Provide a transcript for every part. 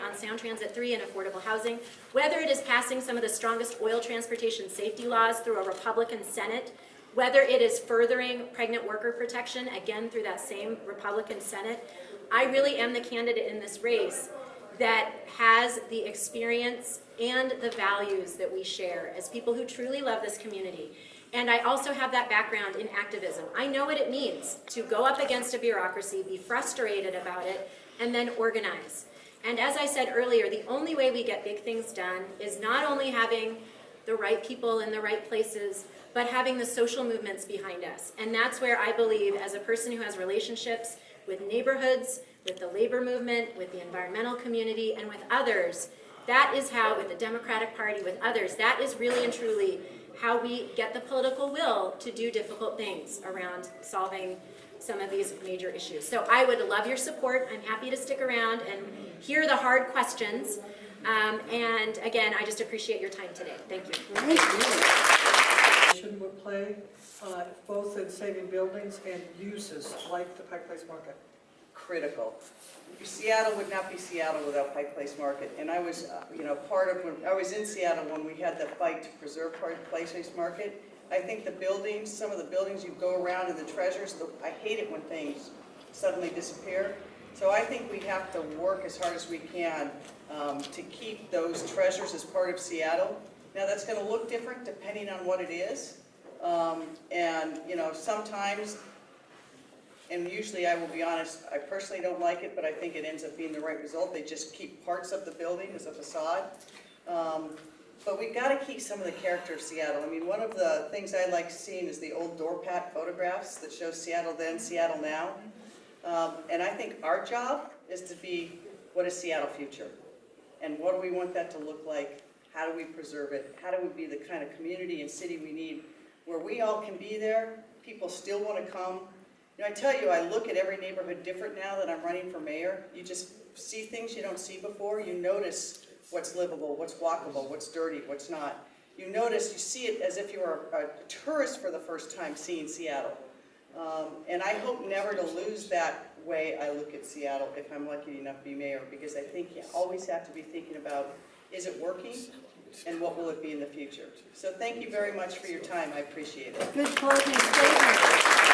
on Sound Transit 3 and affordable housing, whether it is passing some of the strongest oil transportation safety laws through a Republican Senate, whether it is furthering pregnant worker protection, again through that same Republican Senate. I really am the candidate in this race that has the experience and the values that we share as people who truly love this community. And I also have that background in activism. I know what it means to go up against a bureaucracy, be frustrated about it, and then organize. And as I said earlier, the only way we get big things done is not only having the right people in the right places, but having the social movements behind us. And that's where I believe, as a person who has relationships with neighborhoods, with the labor movement, with the environmental community, and with others, that is how, with the Democratic Party, with others, that is really and truly how we get the political will to do difficult things around solving some of these major issues. So I would love your support. I'm happy to stick around and hear the hard questions. And again, I just appreciate your time today. Thank you. Would play both in saving buildings and uses like the Pike Place Market. Critical. Seattle would not be Seattle without Pike Place Market. And I was, part of when I was in Seattle when we had the fight to preserve Pike Place Market. I think the buildings, some of the buildings you go around and the treasures, I hate it when things suddenly disappear. So I think we have to work as hard as we can to keep those treasures as part of Seattle. Now that's going to look different depending on what it is. Sometimes, and usually I will be honest, I personally don't like it, but I think it ends up being the right result. They just keep parts of the building as a facade. But we've got to keep some of the character of Seattle. I mean, one of the things I like seeing is the old door pat photographs that show Seattle then, Seattle now. And I think our job is to be, what is Seattle future? And what do we want that to look like? How do we preserve it? How do we be the kind of community and city we need where we all can be there, people still want to come? I tell you, I look at every neighborhood different now that I'm running for mayor. You just see things you don't see before. You notice what's livable, what's walkable, what's dirty, what's not. You notice, you see it as if you are a tourist for the first time seeing Seattle. And I hope never to lose that way I look at Seattle if I'm lucky enough to be mayor, because I think you always have to be thinking about, is it working? And what will it be in the future? So thank you very much for your time. I appreciate it. Good closing statement.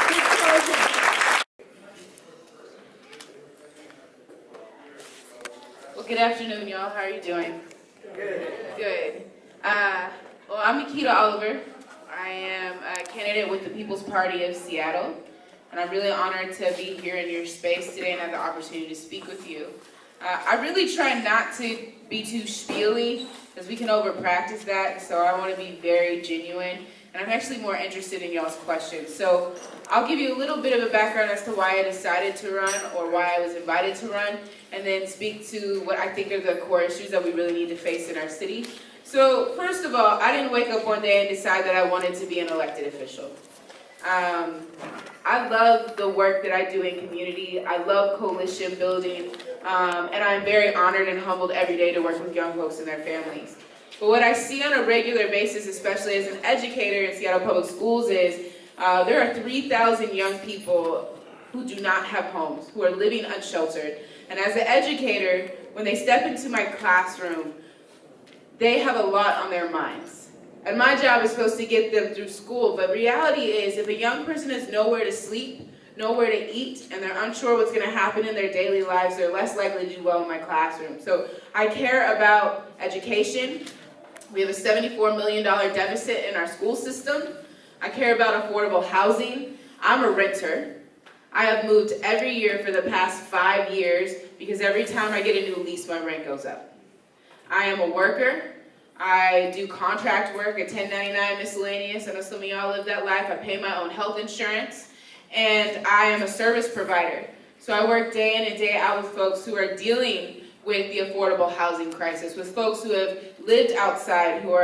Good closing. Well, good afternoon, y'all. How are you doing? Good. Good. Well, I'm Nikkita Oliver. I am a candidate with the People's Party of Seattle, and I'm really honored to be here in your space today and have the opportunity to speak with you. I really try not to be too spiely, because we can over-practice that, so I want to be very genuine, and I'm actually more interested in y'all's questions. So I'll give you a little bit of a background as to why I decided to run, or why I was invited to run, and then speak to what I think are the core issues that we really need to face in our city. So first of all, I didn't wake up one day and decide that I wanted to be an elected official. I love the work that I do in community. I love coalition building, and I'm very honored and humbled every day to work with young folks and their families. But what I see on a regular basis, especially as an educator in Seattle Public Schools, is there are 3,000 young people who do not have homes, who are living unsheltered. And as an educator, when they step into my classroom, they have a lot on their minds. And my job is supposed to get them through school, but reality is if a young person has nowhere to sleep, nowhere to eat, and they're unsure what's going to happen in their daily lives, they're less likely to do well in my classroom. So I care about education. We have a $74 million deficit in our school system. I care about affordable housing. I'm a renter. I have moved every year for the past 5 years because every time I get a new lease, my rent goes up. I am a worker. I do contract work at 1099 miscellaneous. I know some of y'all live that life. I pay my own health insurance. And I am a service provider. So I work day in and day out with folks who are dealing with the affordable housing crisis, with folks who have lived outside, who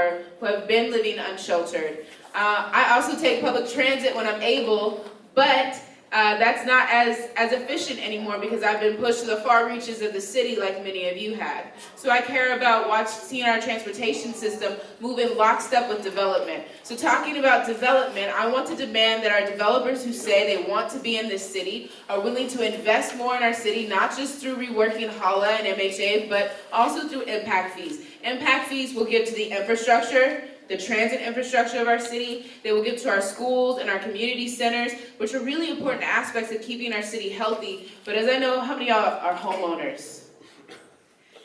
have been living unsheltered. I also take public transit when I'm able, but That's not as efficient anymore because I've been pushed to the far reaches of the city like many of you have. So I care about seeing our transportation system move in lockstep with development. So talking about development, I want to demand that our developers who say they want to be in this city are willing to invest more in our city, not just through reworking HALA and MHA, but also through impact fees. Impact fees will give to the infrastructure, the transit infrastructure of our city. They will give to our schools and our community centers, which are really important aspects of keeping our city healthy. But as I know, how many of y'all are homeowners?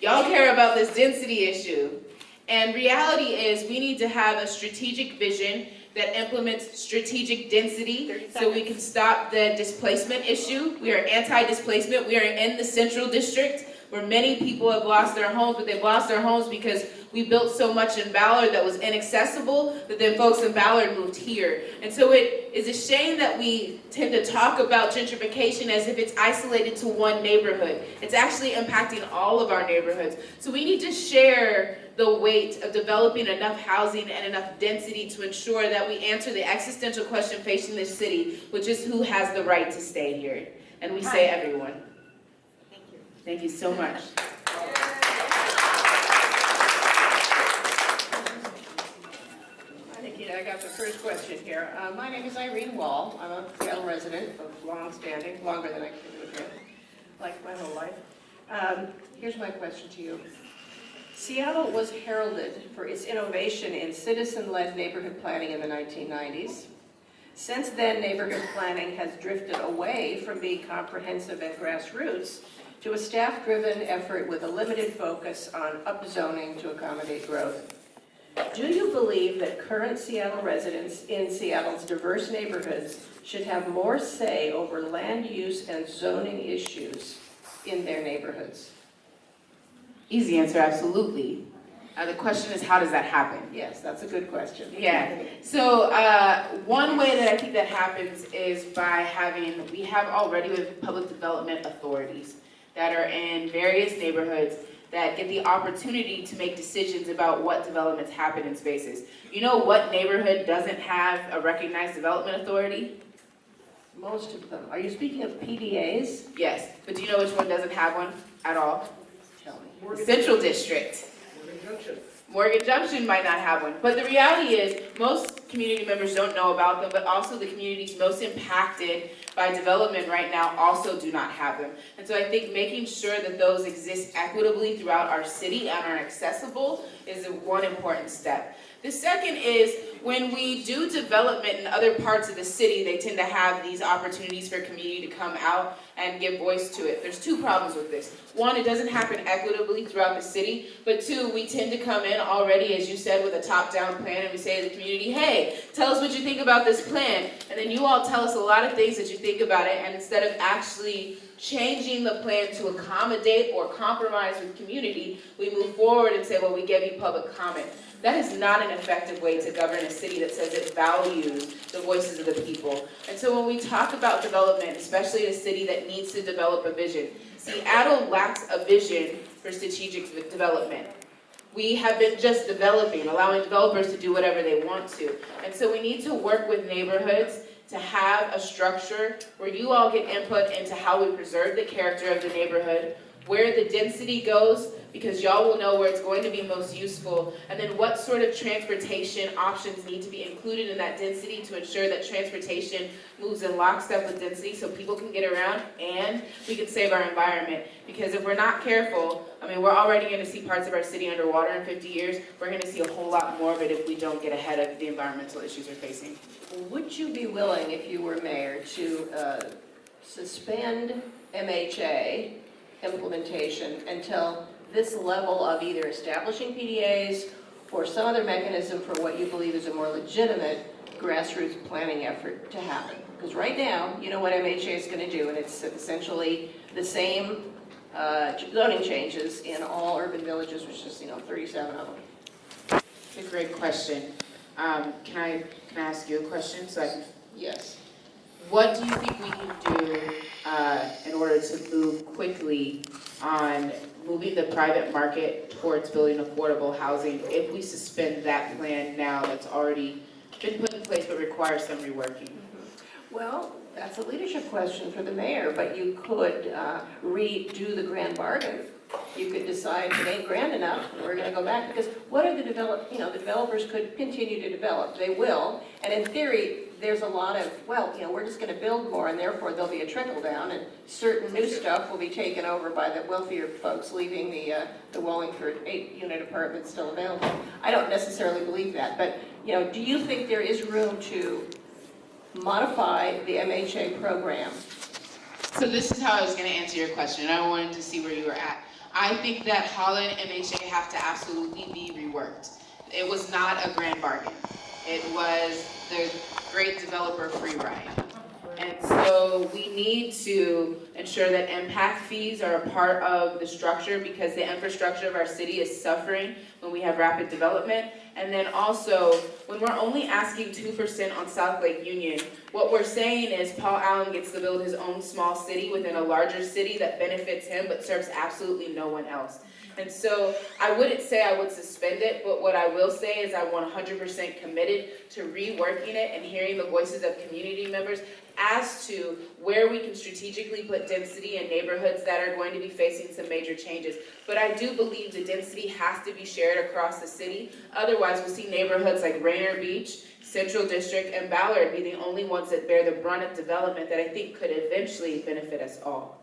Y'all care about this density issue. And reality is we need to have a strategic vision that implements strategic density so we can stop the displacement issue. We are anti-displacement. We are in the Central District where many people have lost their homes, but they've lost their homes because we built so much in Ballard that was inaccessible that then folks in Ballard moved here. And so it is a shame that we tend to talk about gentrification as if it's isolated to one neighborhood. It's actually impacting all of our neighborhoods. So we need to share the weight of developing enough housing and enough density to ensure that we answer the existential question facing this city, which is who has the right to stay here? And we say everyone. Thank you. Thank you so much. I got the first question here. My name is Irene Wall. I'm a Seattle resident of long-standing, longer than I can live here, like my whole life. Here's my question to you. Seattle was heralded for its innovation in citizen-led neighborhood planning in the 1990s. Since then, neighborhood planning has drifted away from being comprehensive and grassroots to a staff-driven effort with a limited focus on upzoning to accommodate growth. Do you believe that current Seattle residents in Seattle's diverse neighborhoods should have more say over land use and zoning issues in their neighborhoods? Easy answer, absolutely. The question is, how does that happen? Yes, that's a good question. Yeah. So one way that I think that happens is by we have already with public development authorities that are in various neighborhoods that get the opportunity to make decisions about what developments happen in spaces. You know what neighborhood doesn't have a recognized development authority? Most of them. Are you speaking of PDAs? Yes, but do you know which one doesn't have one at all? Tell me. Central District. Morgan Junction might not have one, but the reality is most community members don't know about them, but also the communities most impacted by development right now also do not have them. And so I think making sure that those exist equitably throughout our city and are accessible is one important step. The second is when we do development in other parts of the city, they tend to have these opportunities for community to come out and give voice to it. There's two problems with this. One, it doesn't happen equitably throughout the city, but two, we tend to come in already, as you said, with a top-down plan, and we say to the community, hey, tell us what you think about this plan, and then you all tell us a lot of things that you think about it, and instead of actually changing the plan to accommodate or compromise with community, we move forward and say, well, we gave you public comment. That is not an effective way to govern a city that says it values the voices of the people. And so when we talk about development, especially a city that needs to develop a vision, Seattle lacks a vision for strategic development. We have been just developing, allowing developers to do whatever they want to. And so we need to work with neighborhoods to have a structure where you all get input into how we preserve the character of the neighborhood, where the density goes, because y'all will know where it's going to be most useful, and then what sort of transportation options need to be included in that density to ensure that transportation moves in lockstep with density so people can get around and we can save our environment. Because if we're not careful, I mean, we're already going to see parts of our city underwater in 50 years. We're going to see a whole lot more of it if we don't get ahead of the environmental issues we're facing. Would you be willing, if you were mayor, to suspend MHA implementation until this level of either establishing PDAs or some other mechanism for what you believe is a more legitimate grassroots planning effort to happen? Because right now, you know what MHA is going to do, and it's essentially the same zoning changes in all urban villages, which is 37 of them. It's a great question. Can I ask you a question so I can? Yes. What do you think we can do in order to move quickly on moving the private market towards building affordable housing if we suspend that plan now that's already been put in place but requires some reworking? Well, That's a leadership question for the mayor, but you could redo the grand bargain. You could decide if it ain't grand enough, we're gonna go back, because what are the the developers could continue to develop, they will, and in theory, there's a lot of, well, we're just gonna build more, and therefore there'll be a trickle down, and certain new stuff will be taken over by the wealthier folks, leaving the Wallingford 8-unit apartments still available. I don't necessarily believe that, but, do you think there is room to modify the MHA program? So this is how I was going to answer your question. I wanted to see where you were at. I think that Holland MHA have to absolutely be reworked. It was not a grand bargain. It was the great developer free ride. And so we need to ensure that impact fees are a part of the structure, because the infrastructure of our city is suffering when we have rapid development. And then also, when we're only asking 2% on South Lake Union, what we're saying is Paul Allen gets to build his own small city within a larger city that benefits him but serves absolutely no one else. And so I wouldn't say I would suspend it, but what I will say is I'm 100% committed to reworking it and hearing the voices of community members as to where we can strategically put density in neighborhoods that are going to be facing some major changes. But I do believe the density has to be shared across the city. Otherwise, we'll see neighborhoods like Rainier Beach, Central District, and Ballard be the only ones that bear the brunt of development that I think could eventually benefit us all.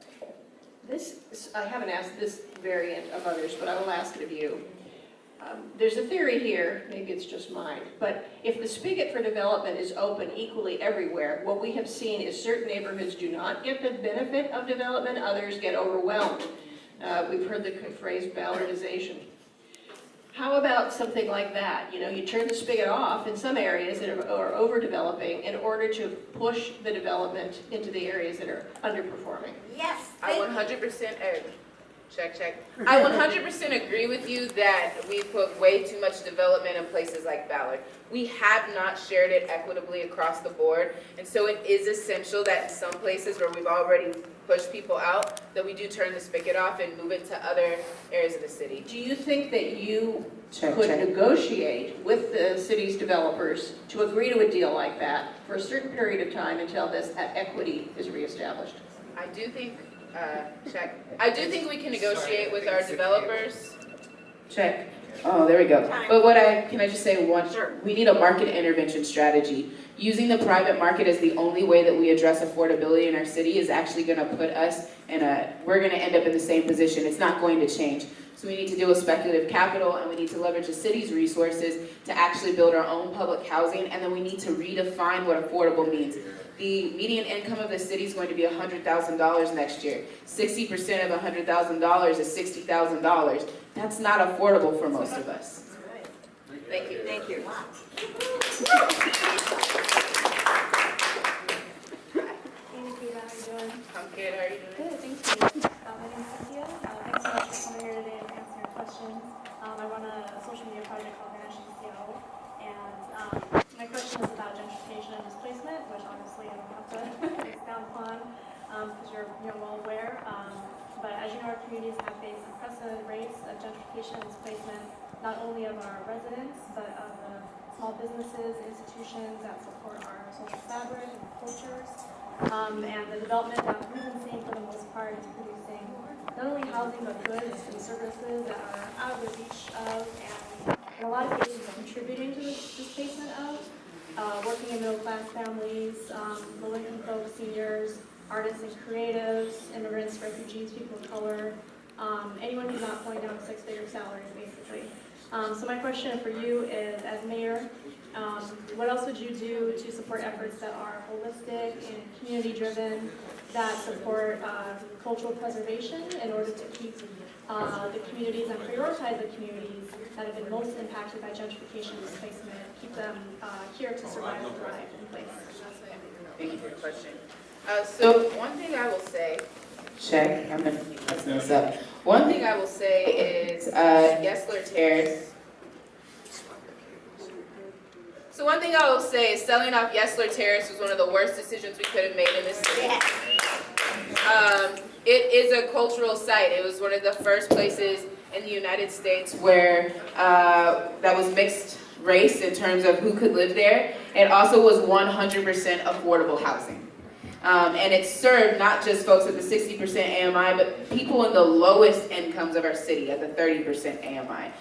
I haven't asked this variant of others, but I will ask it of you. There's a theory here, maybe it's just mine, but if the spigot for development is open equally everywhere, what we have seen is certain neighborhoods do not get the benefit of development, others get overwhelmed. We've heard the phrase Ballardization. How about something like that? You turn the spigot off in some areas that are overdeveloping in order to push the development into the areas that are underperforming. Yes. I 100% check. I 100% agree with you that we put way too much development in places like Ballard. We have not shared it equitably across the board, and so it is essential that in some places where we've already pushed people out, that we do turn the spigot off and move it to other areas of the city. Do you think that you could negotiate with the city's developers to agree to a deal like that for a certain period of time until this equity is reestablished? I do think, I do think we can negotiate with our developers. Check. Oh, there we go. But can I just say one? Sure. We need a market intervention strategy. Using the private market as the only way that we address affordability in our city is actually going to put us we're going to end up in the same position. It's not going to change. So we need to deal with speculative capital, and we need to leverage the city's resources to actually build our own public housing, and then we need to redefine what affordable means. The median income of the city is going to be $100,000 next year. 60% of $100,000 is $60,000. That's not affordable for most of us. Thank you. Thank you. Hey Nikkita, how are you doing? I'm good. How are you doing? Good, thank you. My name is Cynthia. Thanks so much for coming here today and answering our questions. I run a social media project called Vanishing Seattle, and my question is about gentrification and displacement, which obviously I don't have to expound upon because you're well aware. But as you know, our communities have faced unprecedented rates of gentrification and displacement, not only of our residents, but of the small businesses, institutions that support our social fabric and cultures. And the development that we've been seeing for the most part is producing not only housing but goods and services that are out of the reach of, and in a lot of cases contributing to the displacement of working in middle class families, low-income folks, seniors, artists and creatives, immigrants, refugees, people of color, anyone who's not pulling down six-figure salaries, basically. So my question for you is, as mayor, what else would you do to support efforts that are holistic and community-driven, that support cultural preservation in order to keep the communities and prioritize the communities that have been most impacted by gentrification and displacement, keep them here to survive and thrive in place? Thank you for the question. So one thing I will say, I'm going to mess this up. One thing I will say is Yesler Terrace. So one thing I will say is selling off Yesler Terrace was one of the worst decisions we could have made in this city. It is a cultural site. It was one of the first places in the United States where that was mixed race in terms of who could live there. It also was 100% affordable housing. And it's served not just folks at the 60% AMI, but people in the lowest incomes of our city at the 30% AMI.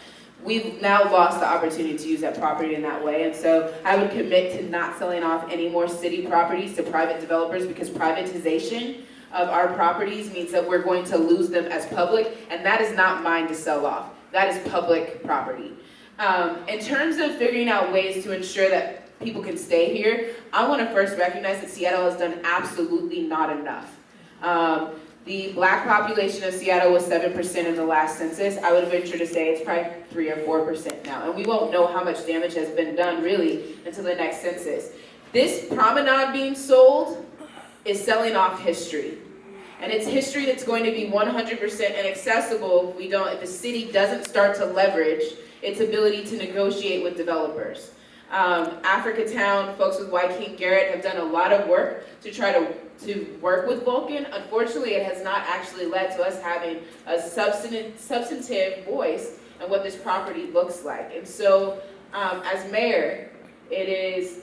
We've now lost the opportunity to use that property in that way, and so I would commit to not selling off any more city properties to private developers, because privatization of our properties means that we're going to lose them as public, and that is not mine to sell off. That is public property. In terms of figuring out ways to ensure that people can stay here, I want to first recognize that Seattle has done absolutely not enough. The black population of Seattle was 7% in the last census. I would venture to say it's probably 3 or 4% now, and we won't know how much damage has been done really until the next census. This promenade being sold is selling off history. And it's history that's going to be 100% inaccessible if the city doesn't start to leverage its ability to negotiate with developers. Africatown, folks with White King Garrett have done a lot of work to try to work with Vulcan. Unfortunately, it has not actually led to us having a substantive voice in what this property looks like. And so, as mayor, it is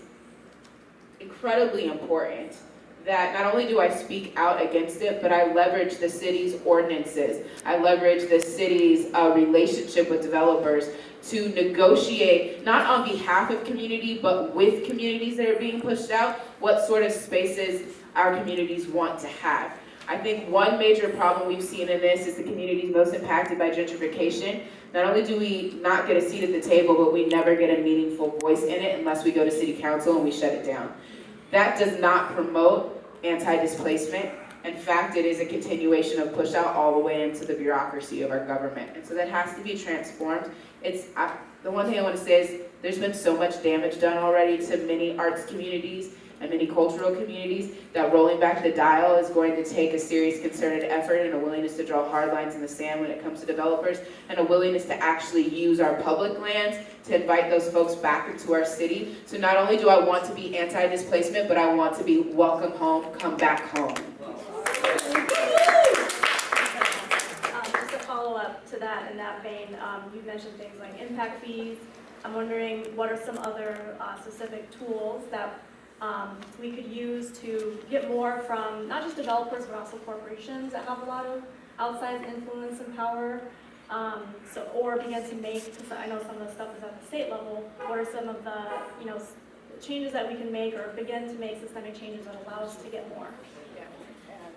incredibly important that not only do I speak out against it, but I leverage the city's ordinances. I leverage the city's relationship with developers to negotiate, not on behalf of community, but with communities that are being pushed out, what sort of spaces our communities want to have. I think one major problem we've seen in this is the communities most impacted by gentrification. Not only do we not get a seat at the table, but we never get a meaningful voice in it unless we go to city council and we shut it down. That does not promote anti-displacement. In fact, it is a continuation of push out all the way into the bureaucracy of our government. And so that has to be transformed. The one thing I want to say is there's been so much damage done already to many arts communities and many cultural communities that rolling back the dial is going to take a serious concerted effort and a willingness to draw hard lines in the sand when it comes to developers, and a willingness to actually use our public lands to invite those folks back into our city. So not only do I want to be anti-displacement, but I want to be welcome home, come back home. Just a follow-up to that, in that vein, you mentioned things like impact fees. I'm wondering what are some other specific tools that we could use to get more from not just developers, but also corporations that have a lot of outsized influence and power, or begin to make, because I know some of the stuff is at the state level, what are some of the changes that we can make or begin to make systemic changes that allow us to get more?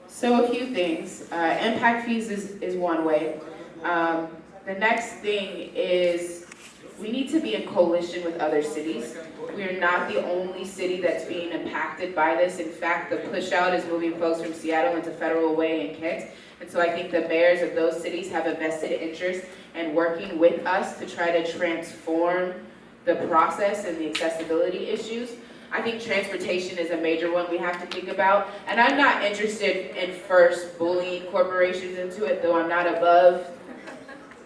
So a few things. Impact fees is one way. The next thing is we need to be in coalition with other cities. We are not the only city that's being impacted by this. In fact, the push out is moving folks from Seattle into Federal Way and Kent. And so I think the mayors of those cities have a vested interest in working with us to try to transform the process and the accessibility issues. I think transportation is a major one we have to think about. And I'm not interested in first bullying corporations into it, though I'm not above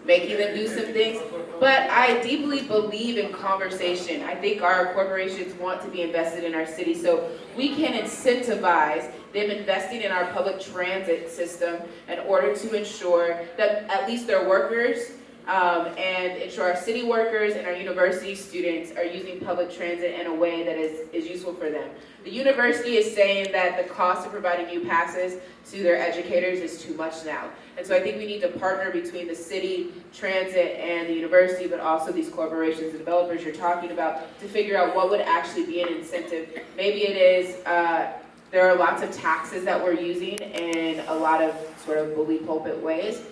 making them do some things. But I deeply believe in conversation. I think our corporations want to be invested in our city, so we can incentivize them investing in our public transit system in order to ensure that at least their workers and ensure our city workers and our university students are using public transit in a way that is useful for them. The university is saying that the cost of providing new passes to their educators is too much now. And so I think we need to partner between the city, transit, and the university, but also these corporations and developers you're talking about, to figure out what would actually be an incentive. Maybe it is, there are lots of taxes that we're using in a lot of sort of bully pulpit ways.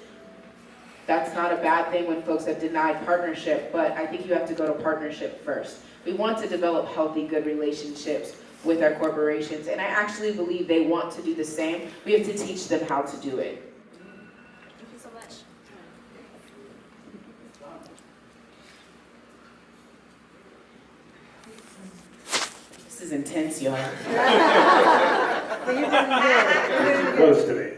That's not a bad thing when folks have denied partnership, but I think you have to go to partnership first. We want to develop healthy, good relationships with our corporations, and I actually believe they want to do the same. We have to teach them how to do it. Thank you so much. This is intense, y'all. Close to me.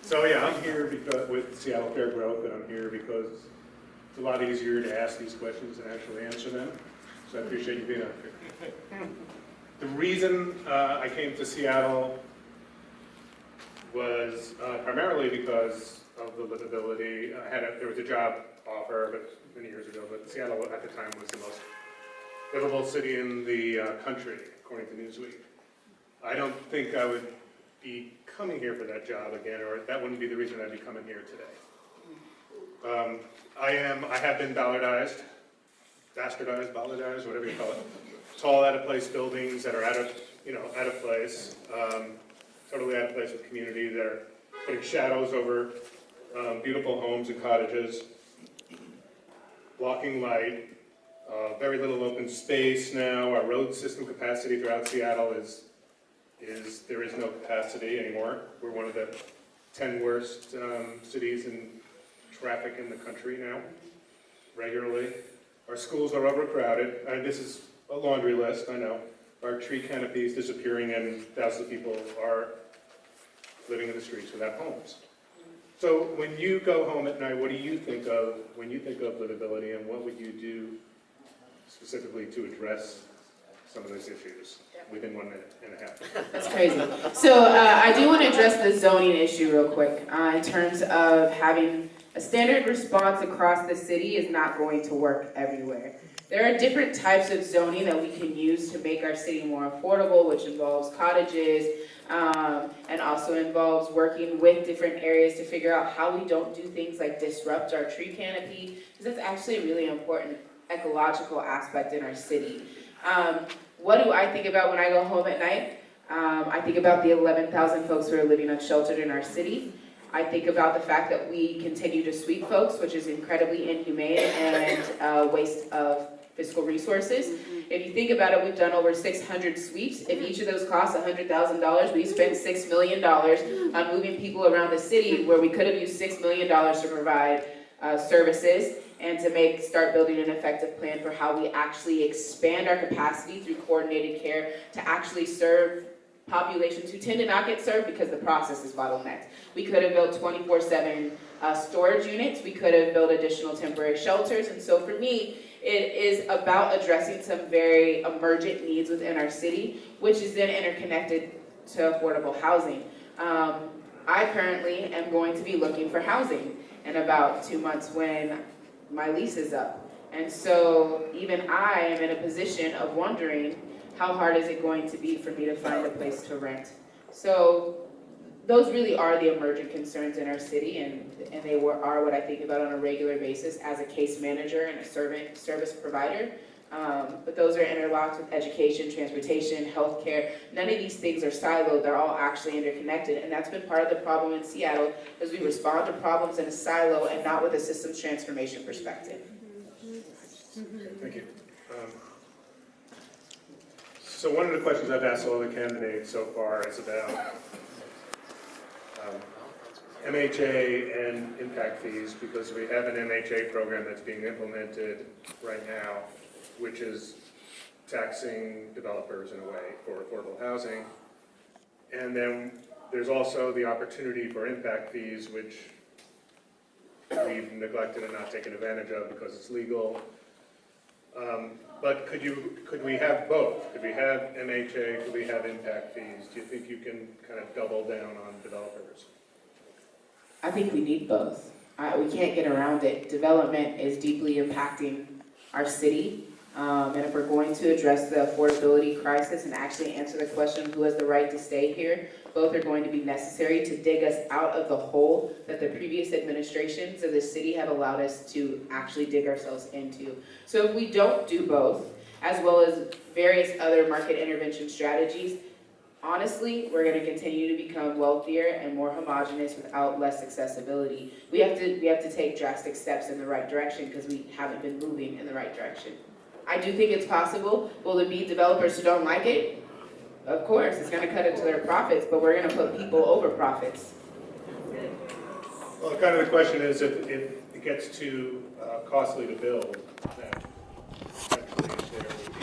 So yeah, I'm here because with Seattle Fair Growth, and I'm here because it's a lot easier to ask these questions and actually answer them. So I appreciate you being up here. The reason I came to Seattle was primarily because of the livability. There was a job offer, but many years ago, but Seattle at the time was the most livable city in the country, according to Newsweek. I don't think I would be coming here for that job again, or that wouldn't be the reason I'd be coming here today. I have been bastardized, whatever you call it. Tall, out-of-place buildings that are out of place, totally out of place with community. They're putting shadows over beautiful homes and cottages, blocking light, very little open space now. Our road system capacity throughout Seattle there is no capacity anymore. We're one of the 10 worst cities in traffic in the country now, regularly. Our schools are overcrowded. This is a laundry list, I know. Our tree canopy is disappearing and thousands of people are living in the streets without homes. So when you go home at night, what do you think of when you think of livability, and what would you do specifically to address some of those issues within 1 minute and a half? That's crazy. So I do want to address the zoning issue real quick. In terms of having a standard response across the city is not going to work everywhere. There are different types of zoning that we can use to make our city more affordable, which involves cottages, and also involves working with different areas to figure out how we don't do things like disrupt our tree canopy, because that's actually a really important ecological aspect in our city. What do I think about when I go home at night? I think about the 11,000 folks who are living unsheltered in our city. I think about the fact that we continue to sweep folks, which is incredibly inhumane and a waste of fiscal resources. If you think about it, we've done over 600 sweeps. If each of those costs $100,000, we spent $6 million on moving people around the city where we could have used $6 million to provide services and to start building an effective plan for how we actually expand our capacity through coordinated care to actually serve populations who tend to not get served because the process is bottlenecked. We could have built 24/7 storage units. We could have built additional temporary shelters. And so for me, it is about addressing some very emergent needs within our city, which is then interconnected to affordable housing. I currently am going to be looking for housing in about 2 months when my lease is up. And so even I am in a position of wondering, how hard is it going to be for me to find a place to rent? So those really are the emergent concerns in our city, and they are what I think about on a regular basis as a case manager and a service provider. But those are interlocked with education, transportation, healthcare. None of these things are siloed. They're all actually interconnected, and that's been part of the problem in Seattle, is we respond to problems in a silo and not with a systems transformation perspective. Thank you. So one of the questions I've asked all the candidates so far is about MHA and impact fees, because we have an MHA program that's being implemented right now, which is taxing developers in a way for affordable housing. And then there's also the opportunity for impact fees, which we've neglected and not taken advantage of because it's legal. But could we have both? Could we have MHA, could we have impact fees? Do you think you can kind of double down on developers? I think we need both. We can't get around it. Development is deeply impacting our city. And if we're going to address the affordability crisis and actually answer the question, who has the right to stay here, both are going to be necessary to dig us out of the hole that the previous administrations of the city have allowed us to actually dig ourselves into. So if we don't do both, as well as various other market intervention strategies, honestly, we're going to continue to become wealthier and more homogenous without less accessibility. We have to take drastic steps in the right direction because we haven't been moving in the right direction. I do think it's possible. Will there be developers who don't like it? Of course, it's going to cut into their profits, but we're going to put people over profits. Well, kind of the question is, if it gets too costly to build, then potentially there would be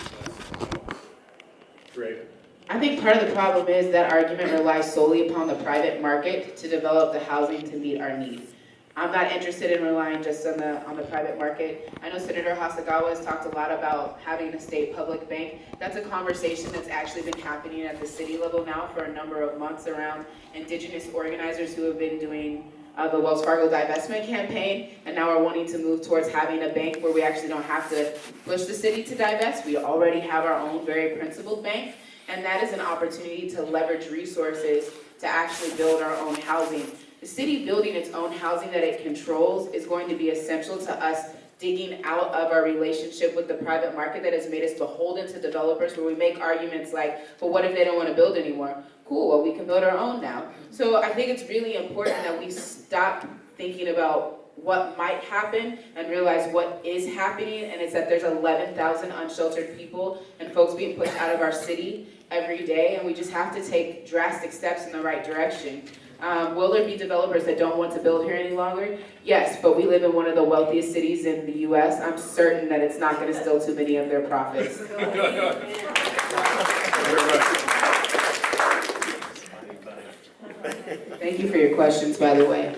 less created. I think part of the problem is that argument relies solely upon the private market to develop the housing to meet our needs. I'm not interested in relying just on the private market. I know Senator Hasagawa has talked a lot about having a state public bank. That's a conversation that's actually been happening at the city level now for a number of months around indigenous organizers who have been doing the Wells Fargo divestment campaign, and now we're wanting to move towards having a bank where we actually don't have to push the city to divest. We already have our own very principled bank, and that is an opportunity to leverage resources to actually build our own housing. The city building its own housing that it controls is going to be essential to us digging out of our relationship with the private market that has made us beholden to developers, where we make arguments like, but what if they don't want to build anymore? Cool, well, we can build our own now. So I think it's really important that we stop thinking about what might happen and realize what is happening, and it's that there's 11,000 unsheltered people and folks being pushed out of our city every day, and we just have to take drastic steps in the right direction. Will there be developers that don't want to build here any longer? Yes, but we live in one of the wealthiest cities in the US. I'm certain that it's not going to steal too many of their profits. Thank you for your questions, by the way.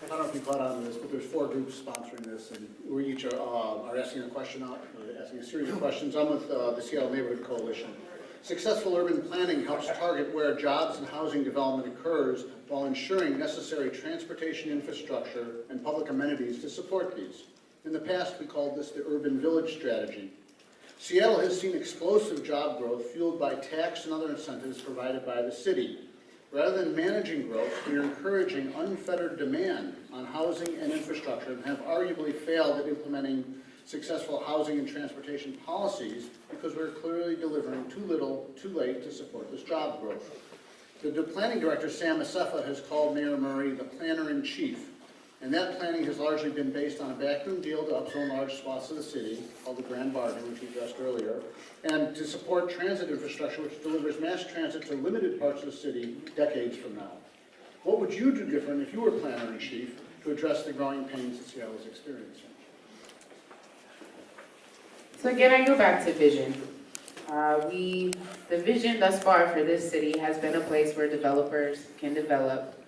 I don't know if you caught on to this, but there's 4 groups sponsoring this, and we each are asking a question out, asking a series of questions. I'm with the Seattle Neighborhood Coalition. Successful urban planning helps target where jobs and housing development occurs while ensuring necessary transportation infrastructure and public amenities to support these. In the past, we called this the urban village strategy. Seattle has seen explosive job growth fueled by tax and other incentives provided by the city. Rather than managing growth, we are encouraging unfettered demand on housing and infrastructure and have arguably failed at implementing successful housing and transportation policies because we're clearly delivering too little, too late to support this job growth. The planning director, Sam Asefa, has called Mayor Murray the planner-in-chief, and that planning has largely been based on a backroom deal to upzone large swaths of the city, called the Grand Bargain, which we addressed earlier, and to support transit infrastructure, which delivers mass transit to limited parts of the city decades from now. What would you do different if you were planner-in-chief to address the growing pains that Seattle is experiencing? So again, I go back to vision. The vision thus far for this city has been a place where developers can develop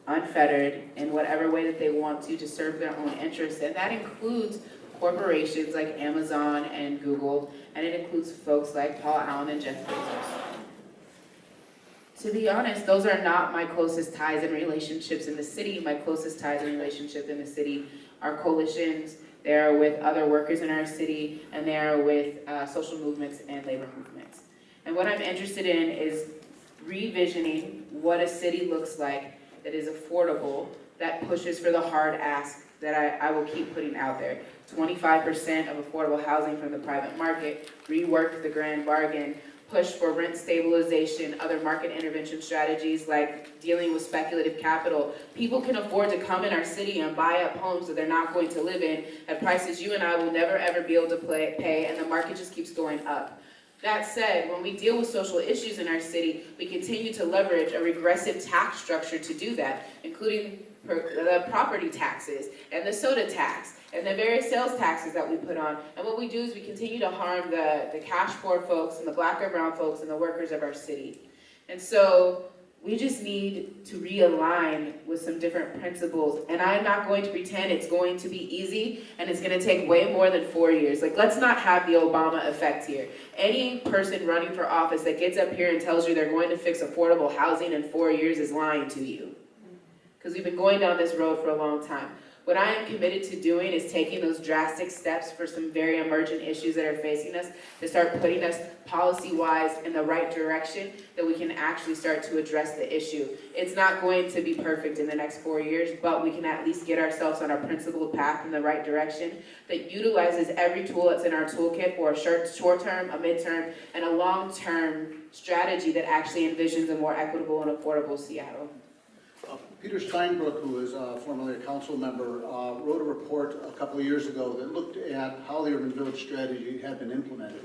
unfettered in whatever way that they want to serve their own interests. And that includes corporations like Amazon and Google, and it includes folks like Paul Allen and Jeff Bezos. To be honest, those are not my closest ties and relationships in the city. My closest ties and relationship in the city are coalitions. They are with other workers in our city, and they are with social movements and labor movements. And what I'm interested in is revisioning what a city looks like that is affordable, that pushes for the hard ask that I will keep putting out there. 25% of affordable housing from the private market, rework the Grand Bargain, push for rent stabilization, other market intervention strategies like dealing with speculative capital. People can afford to come in our city and buy up homes that they're not going to live in at prices you and I will never ever be able to pay, and the market just keeps going up. That said, when we deal with social issues in our city, we continue to leverage a regressive tax structure to do that, including the property taxes and the soda tax and the various sales taxes that we put on. And what we do is we continue to harm the cash poor folks and the black or brown folks and the workers of our city. And so we just need to realign with some different principles. And I'm not going to pretend it's going to be easy and it's going to take way more than 4 years. Like, let's not have the Obama effect here. Any person running for office that gets up here and tells you they're going to fix affordable housing in 4 years is lying to you. Because we've been going down this road for a long time. What I am committed to doing is taking those drastic steps for some very emergent issues that are facing us to start putting us policy-wise in the right direction that we can actually start to address the issue. It's not going to be perfect in the next 4 years, but we can at least get ourselves on our principled path in the right direction that utilizes every tool that's in our toolkit for a short-term, a midterm, and a long-term strategy that actually envisions a more equitable and affordable Seattle. Peter Steinbrück, who is formerly a council member, wrote a report a couple of years ago that looked at how the urban village strategy had been implemented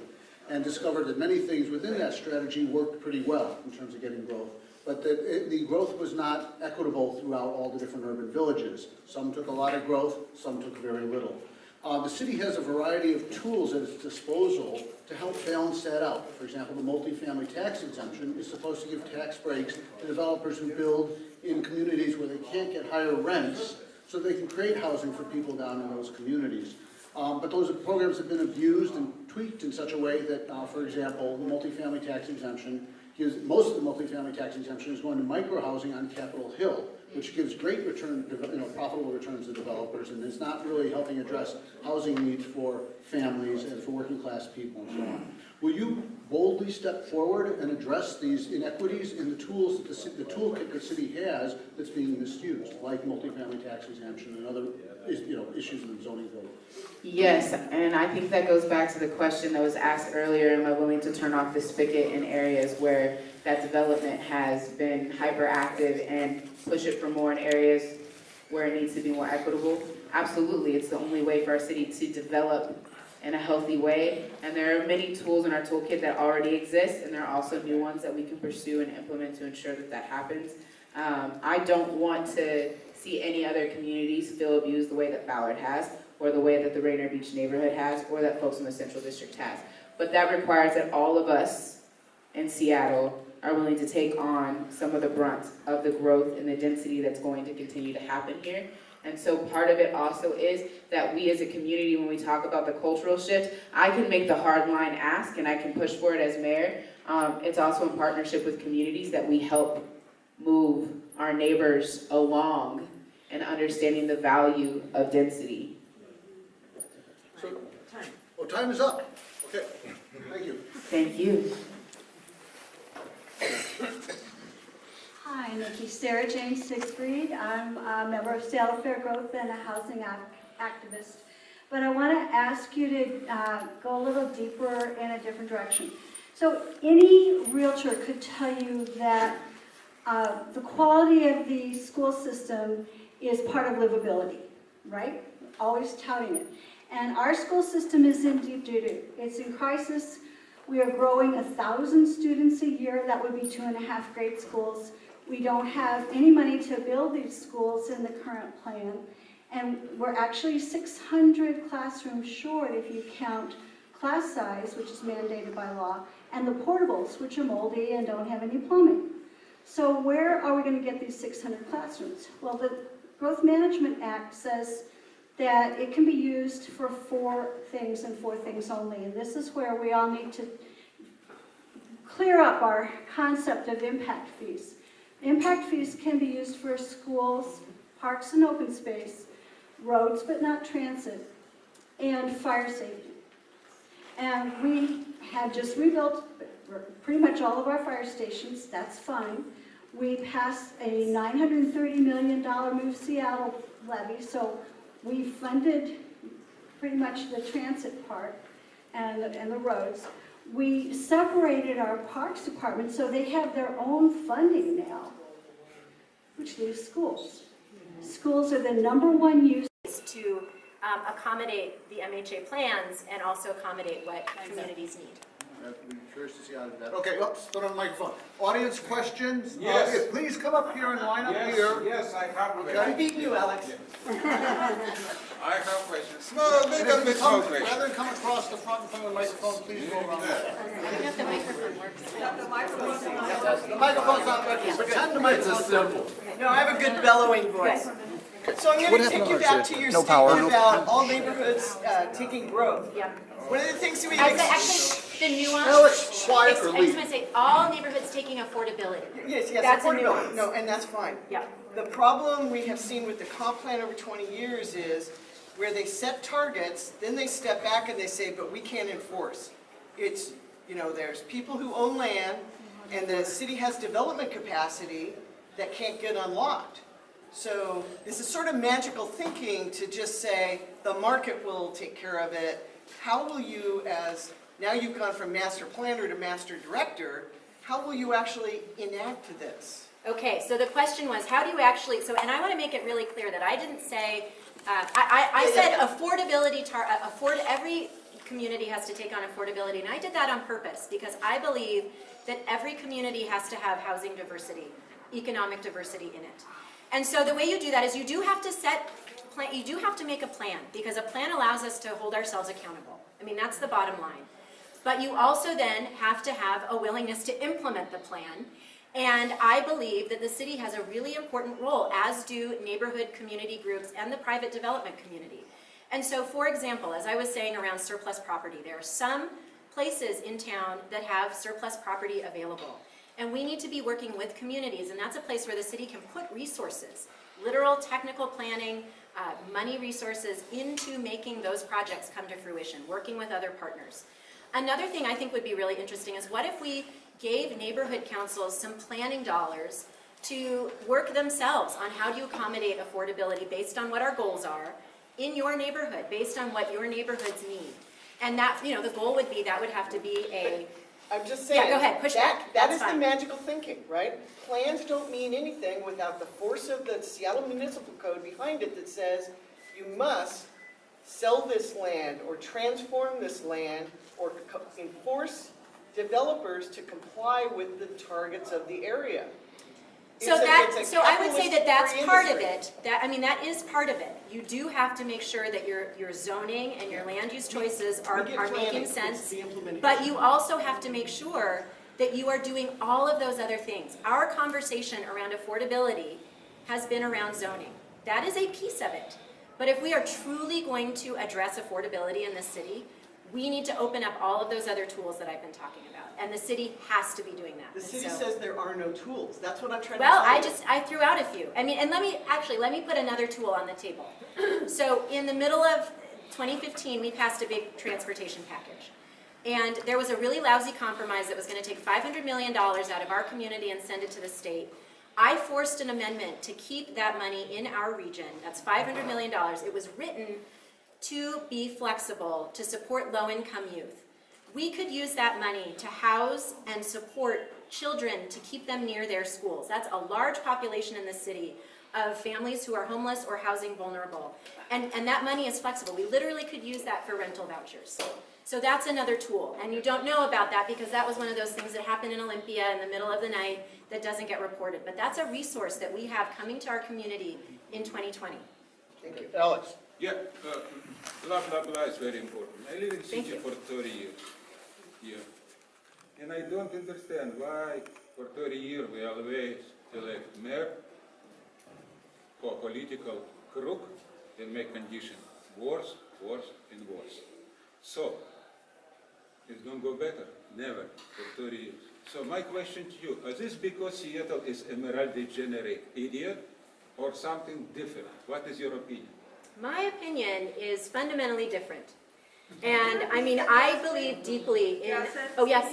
and discovered that many things within that strategy worked pretty well in terms of getting growth, but that the growth was not equitable throughout all the different urban villages. Some took a lot of growth, some took very little. The city has a variety of tools at its disposal to help balance that out. For example, the multifamily tax exemption is supposed to give tax breaks to developers who build in communities where they can't get higher rents so they can create housing for people down in those communities. But those programs have been abused and tweaked in such a way that, for example, the multifamily tax exemption most of the multifamily tax exemption is going to micro-housing on Capitol Hill, which gives great return, profitable returns to developers, and is not really helping address housing needs for families and for working class people and so on. Will you boldly step forward and address these inequities in the tools that the toolkit the city has that's being misused, like multifamily tax exemption and other issues in the zoning code? Yes, and I think that goes back to the question that was asked earlier, am I willing to turn off the spigot in areas where that development has been hyperactive and push it for more in areas where it needs to be more equitable? Absolutely, it's the only way for our city to develop in a healthy way, and there are many tools in our toolkit that already exist, and there are also new ones that we can pursue and implement to ensure that that happens. I don't want to see any other communities feel abused the way that Ballard has, or the way that the Rainier Beach neighborhood has, or that folks in the Central District has. But that requires that all of us in Seattle are willing to take on some of the brunt of the growth and the density that's going to continue to happen here. And so part of it also is that we as a community, when we talk about the cultural shift, I can make the hard line ask and I can push for it as mayor. It's also in partnership with communities that we help move our neighbors along and understanding the value of density. So, time is up. Okay, thank you. Thank you. Hi, Nikki. Sarah Jane Siegfried. I'm a member of Seattle Fair Growth and a housing activist. But I want to ask you to go a little deeper in a different direction. So any realtor could tell you that the quality of the school system is part of livability, right? Always touting it. And our school system is in deep doo-doo. It's in crisis. We are growing 1,000 students a year. That would be 2.5 grade schools. We don't have any money to build these schools in the current plan. And we're actually 600 classrooms short if you count class size, which is mandated by law, and the portables, which are moldy and don't have any plumbing. So where are we going to get these 600 classrooms? Well, the Growth Management Act says that it can be used for 4 things and 4 things only. And this is where we all need to clear up our concept of impact fees. Impact fees can be used for schools, parks and open space, roads but not transit, and fire safety. And we have just rebuilt pretty much all of our fire stations. That's fine. We passed a $930 million Move Seattle levy, so we funded pretty much the transit part and the roads. We separated our parks department so they have their own funding now, which leaves schools. Schools are the #1 use. To accommodate the MHA plans and also accommodate what communities need. I'm curious to see how to do that. Okay, oops, put on the microphone. Audience questions? Yes. Please come up here and line up here. Yes, I have a Okay. question. Beat you, Alex. I have questions. Small, little bit more question. Rather than come across the front in front of the microphone, please go around. I don't know if the microphone works. The microphone's not working. Pretend the microphone's simple. No, I have a good bellowing voice. So I'm going to take you back to your statement about all neighborhoods taking growth. Yep. One of the things that we Actually, the nuance. Alex, quiet or I just leave. want to say, all neighborhoods taking affordability. yes, That's a affordability. nuance. No, and that's fine. Yeah. The problem we have seen with the comp plan over 20 years is where they set targets, then they step back and they say, but we can't enforce. It's, there's people who own land and the city has development capacity that can't get unlocked. So this is sort of magical thinking to just say the market will take care of it. How will you, now you've gone from master planner to master director, how will you actually enact this? Okay, so the question was, how do you actually, and I want to make it really clear that I didn't say, I said affordability, every community has to take on affordability, and I did that on purpose because I believe that every community has to have housing diversity, economic diversity in it. And so the way you do that is you do have to make a plan, because a plan allows us to hold ourselves accountable. I mean, that's the bottom line. But you also then have to have a willingness to implement the plan. And I believe that the city has a really important role, as do neighborhood community groups and the private development community. And so, for example, as I was saying around surplus property, there are some places in town that have surplus property available. And we need to be working with communities, and that's a place where the city can put resources, literal technical planning, money resources into making those projects come to fruition, working with other partners. Another thing I think would be really interesting is what if we gave neighborhood councils some planning dollars to work themselves on how do you accommodate affordability based on what our goals are in your neighborhood, based on what your neighborhoods need. And that, you know, the goal would be, that would have to be a, I'm just saying. Yeah, go ahead, push back. That That's is the fine. magical thinking, right? Plans don't mean anything without the force of the Seattle Municipal Code behind it that says you must sell this land or transform this land or enforce developers to comply with the targets of the area. so I would say that that's capitalist-free part of industry. it. That is part of it. You do have to make sure that your zoning and your land use choices are We get making planning, it's sense. the implementation. But you also have to make sure that you are doing all of those other things. Our conversation around affordability has been around zoning. That is a piece of it. But if we are truly going to address affordability in this city, we need to open up all of those other tools that I've been talking about. And the city has to be doing that. The And city so- says there are no tools. That's what I'm trying to Well, tell you. I threw out a few. I mean, and let me put another tool on the table. So in the middle of 2015, we passed a big transportation package. And there was a really lousy compromise that was going to take $500 million out of our community and send it to the state. I forced an amendment to keep that money in our region. That's $500 million. It was written to be flexible, to support low-income youth. We could use that money to house and support children to keep them near their schools. That's a large population in the city of families who are homeless or housing vulnerable. And that money is flexible. We literally could use that for rental vouchers. So that's another tool. And you don't know about that because that was one of those things that happened in Olympia in the middle of the night that doesn't get reported. But that's a resource that we have coming to our community in 2020. Thank you. Alex? Yeah, blah, blah, blah is very important. I live in Thank city you. for 30 years. Yeah. And I don't understand why for 30 years we always elect mayor for political crook and make condition worse, worse, and worse. So, it don't go better, never, for 30 years. So my question to you, is this because Seattle is emerald degenerate idiot or something different? What is your opinion? My opinion is fundamentally different. And I mean, I believe deeply in, oh yes?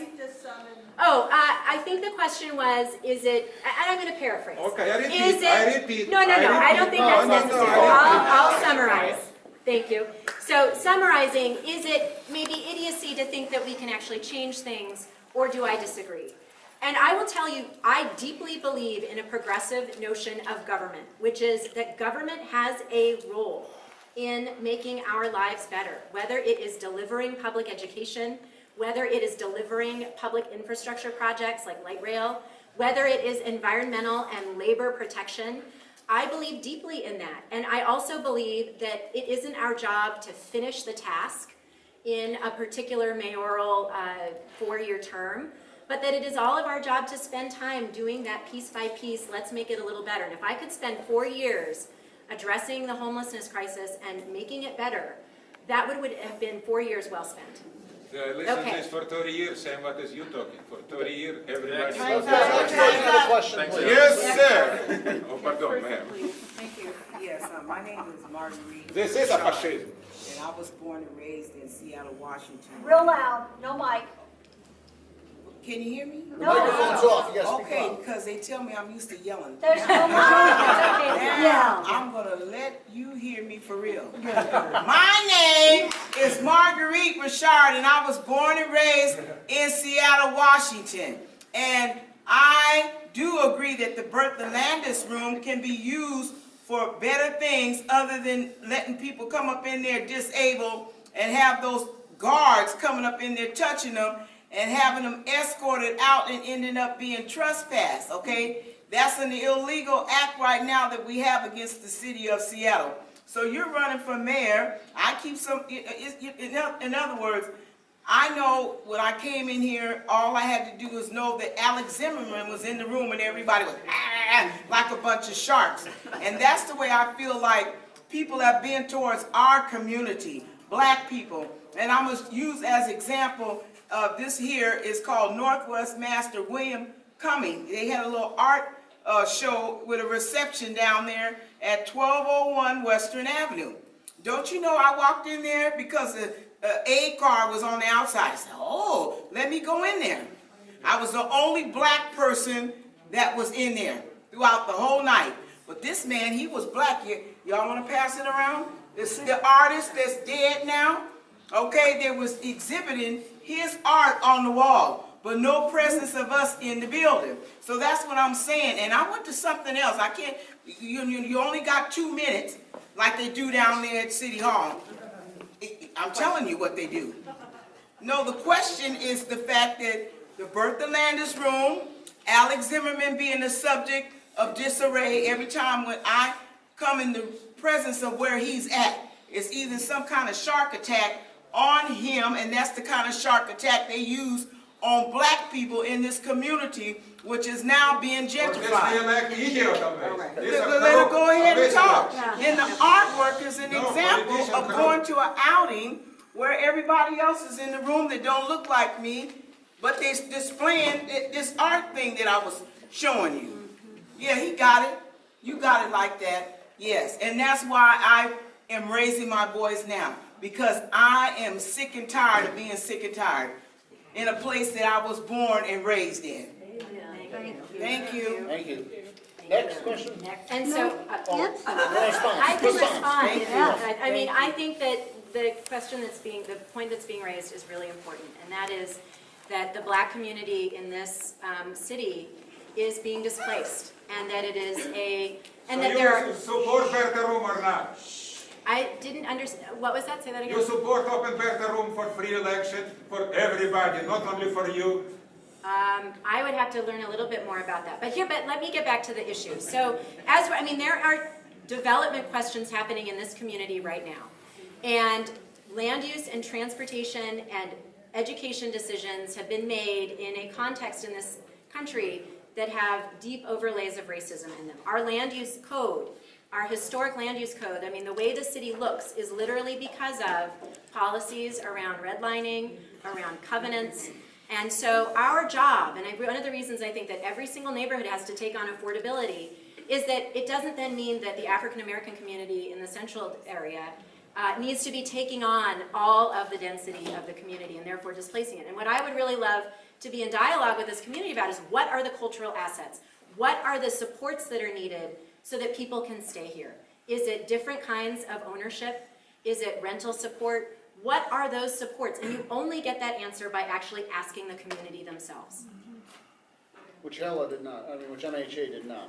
I think the question was, is it, and I'm going to paraphrase. Okay, I repeat, Is it, I repeat. No, I don't think that's necessary. I'll summarize. Okay. Thank you. So summarizing, is it maybe idiocy to think that we can actually change things, or do I disagree? And I will tell you, I deeply believe in a progressive notion of government, which is that government has a role in making our lives better, whether it is delivering public education, whether it is delivering public infrastructure projects like light rail, whether it is environmental and labor protection. I believe deeply in that. And I also believe that it isn't our job to finish the task in a particular mayoral 4-year term, but that it is all of our job to spend time doing that piece by piece. Let's make it a little better. And if I could spend 4 years addressing the homelessness crisis and making it better, that would have been 4 years well spent. Listen Okay. to this for 30 years, same what is you talking. For 30 years, everybody. Let's have a question, please. Yes, sir. Oh, pardon, ma'am. Thank you. Yes, my name is Marguerite. This is a fascism. And I was born and raised in Seattle, Washington. Real loud, no mic. Can you hear me? The microphone's off, you gotta speak Okay, loud. because they tell me I'm used to yelling. There's no mic. It's okay. Now, Yeah. I'm gonna let you hear me for real. My name is Marguerite Richard, and I was born and raised in Seattle, Washington. And I do agree that the Bertha Landis room can be used for better things other than letting people come up in there disabled and have those guards coming up in there touching them and having them escorted out and ending up being trespassed, okay? That's an illegal act right now that we have against the city of Seattle. So you're running for mayor. I keep some, in other words, I know when I came in here, all I had to do was know that Alex Zimmerman was in the room and everybody was like a bunch of sharks. And that's the way I feel like people have been towards our community, black people. And I'm going to use as example, this here is called Northwest Master William coming. They had a little art show with a reception down there at 1201 Western Avenue. Don't you know I walked in there because the aid car was on the outside. I said, oh, let me go in there. I was the only black person that was in there throughout the whole night. But this man, he was black. Y'all want to pass it around? This the artist that's dead now. Okay, they was exhibiting his art on the wall, but no presence of us in the building. So that's what I'm saying. And I went to something else. I can't, you only got 2 minutes like they do down there at City Hall. I'm telling you what they do. No, the question is the fact that the Bertha Landis room, Alex Zimmerman being the subject of disarray every time when I come in the presence of where he's at. It's either some kind of shark attack on him, and that's the kind of shark attack they use on black people in this community, which is now being gentrified. Let her go ahead and talk. And the artwork is an example of going to an outing where everybody else is in the room that don't look like me, but they're displaying this art thing that I was showing you. Yeah, he got it. You got it like that. Yes, and that's why I am raising my voice now, because I am sick and tired of being sick and tired in a place that I was born and raised in. Thank you. Thank you. Next question? And so, Response. I can respond. Thank you. I mean, I think that the point that's being raised is really important, and that is that the black community in this city is being displaced, and that it is and that there are. You support Bertha room or not? I didn't understand. What was that? Say that again. You support open Bertha room for free election for everybody, not only for you. I would have to learn a little bit more about that. But let me get back to the issue. So, there are development questions happening in this community right now. And land use and transportation and education decisions have been made in a context in this country that have deep overlays of racism in them. Our land use code, our historic land use code, the way the city looks is literally because of policies around redlining, around covenants. And so our job, and one of the reasons I think that every single neighborhood has to take on affordability, is that it doesn't then mean that the African American community in the central area needs to be taking on all of the density of the community and therefore displacing it. And what I would really love to be in dialogue with this community about is what are the cultural assets? What are the supports that are needed so that people can stay here? Is it different kinds of ownership? Is it rental support? What are those supports? And you only get that answer by actually asking the community themselves. Which HELA did not, which MHA did not.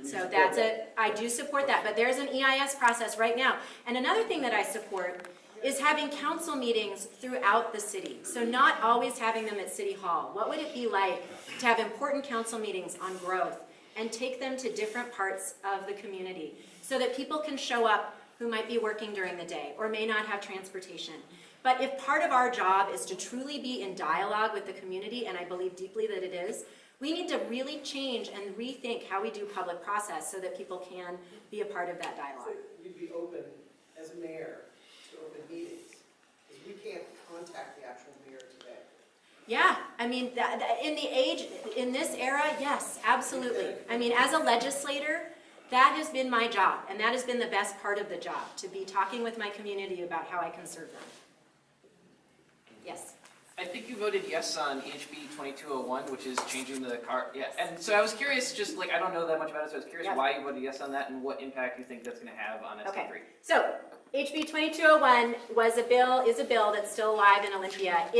So that's it. I do support that, but there's an EIS process right now. And another thing that I support is having council meetings throughout the city. So not always having them at City Hall. What would it be like to have important council meetings on growth and take them to different parts of the community so that people can show up who might be working during the day or may not have transportation? But if part of our job is to truly be in dialogue with the community, and I believe deeply that it is, we need to really change and rethink how we do public process so that people can be a part of that dialogue. So you'd be open, as a mayor, to open meetings? Because we can't contact the actual mayor today. Yeah, in this era, yes, absolutely. As a legislator, that has been my job, and that has been the best part of the job, to be talking with my community about how I can serve them. Yes. I think you voted yes on HB 2201, which is changing the car. Yeah, and so I was curious, I don't know that much about it, so I was curious why you voted yes on that and what impact you think that's going to have on SB3. Okay. So HB 2201 is a bill that's still alive in Olympia.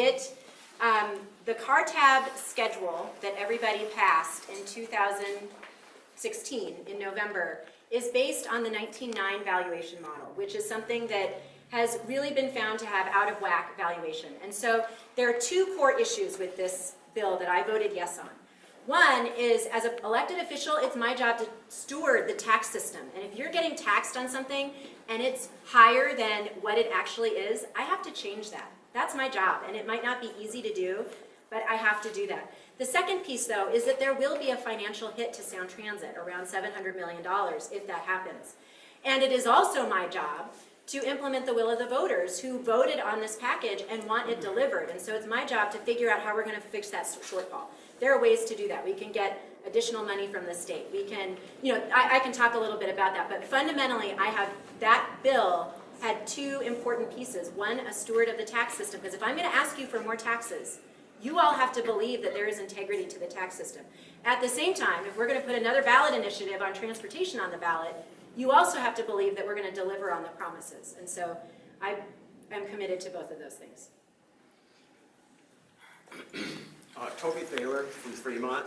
The car tab schedule that everybody passed in 2016 in November is based on the 1909 valuation model, which is something that has really been found to have out of whack valuation. And so there are two core issues with this bill that I voted yes on. One is, as an elected official, it's my job to steward the tax system. And if you're getting taxed on something and it's higher than what it actually is, I have to change that. That's my job, and it might not be easy to do, but I have to do that. The second piece, though, is that there will be a financial hit to Sound Transit, around $700 million, if that happens. And it is also my job to implement the will of the voters who voted on this package and want it delivered. And so it's my job to figure out how we're going to fix that shortfall. There are ways to do that. We can get additional money from the state. We can, I can talk a little bit about that, but fundamentally that bill had two important pieces. One, a steward of the tax system, because if I'm going to ask you for more taxes, you all have to believe that there is integrity to the tax system. At the same time, if we're going to put another ballot initiative on transportation on the ballot, you also have to believe that we're going to deliver on the promises. And so I am committed to both of those things. Toby Thaler from Fremont.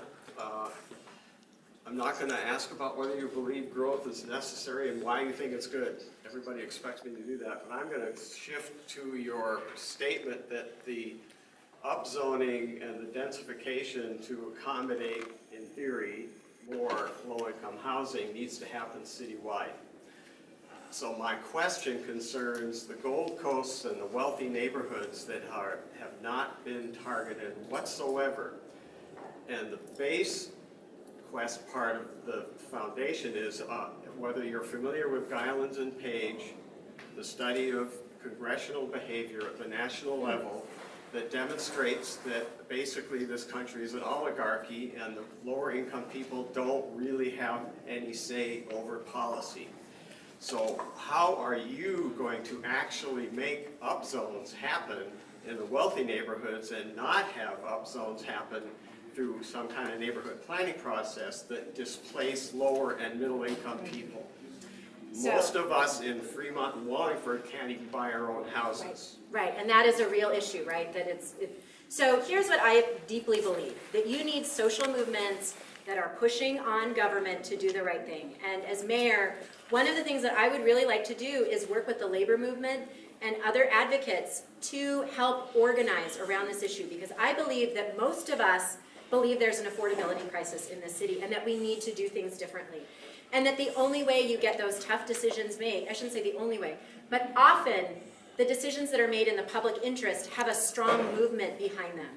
I'm not going to ask about whether you believe growth is necessary and why you think it's good. Everybody expects me to do that, but I'm going to shift to your statement that the upzoning and the densification to accommodate, in theory, more low-income housing needs to happen citywide. So my question concerns the Gold Coast and the wealthy neighborhoods that have not been targeted whatsoever. And the base quest part of the foundation is whether you're familiar with Guylands and Page, the study of congressional behavior at the national level that demonstrates that basically this country is an oligarchy and the lower income people don't really have any say over policy. So how are you going to actually make upzones happen in the wealthy neighborhoods and not have upzones happen through some kind of neighborhood planning process that displace lower and middle income people? Most of us in Fremont and Wallingford can't even buy our own houses. Right, and that is a real issue, right? So here's what I deeply believe, that you need social movements that are pushing on government to do the right thing. And as mayor, one of the things that I would really like to do is work with the labor movement and other advocates to help organize around this issue, because I believe that most of us believe there's an affordability crisis in this city and that we need to do things differently. And that the only way you get those tough decisions made, I shouldn't say the only way, but often the decisions that are made in the public interest have a strong movement behind them.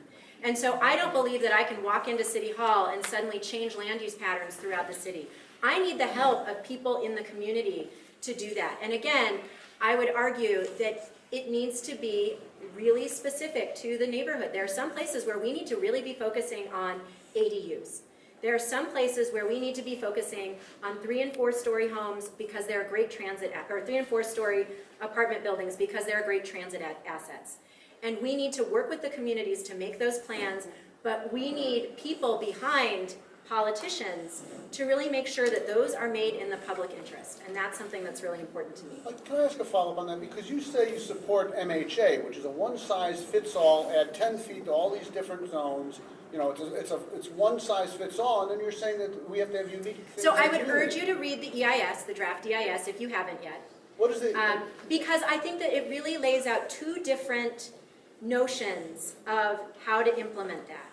And so I don't believe that I can walk into City Hall and suddenly change land use patterns throughout the city. I need the help of people in the community to do that. And again, I would argue that it needs to be really specific to the neighborhood. There are some places where we need to really be focusing on ADUs. There are some places where we need to be focusing on 3- and 4-story homes because they're great transit, or 3- and 4-story apartment buildings because they're great transit assets. And we need to work with the communities to make those plans, but we need people behind politicians to really make sure that those are made in the public interest. And that's something that's really important to me. Can I ask a follow-up on that? Because you say you support MHA, which is a one-size-fits-all, add 10 feet to all these different zones. It's one-size-fits-all, and then you're saying that we have to have unique things. So I would urge you to read the EIS, the draft EIS, if you haven't yet. What is it? Because I think that it really lays out two different notions of how to implement that.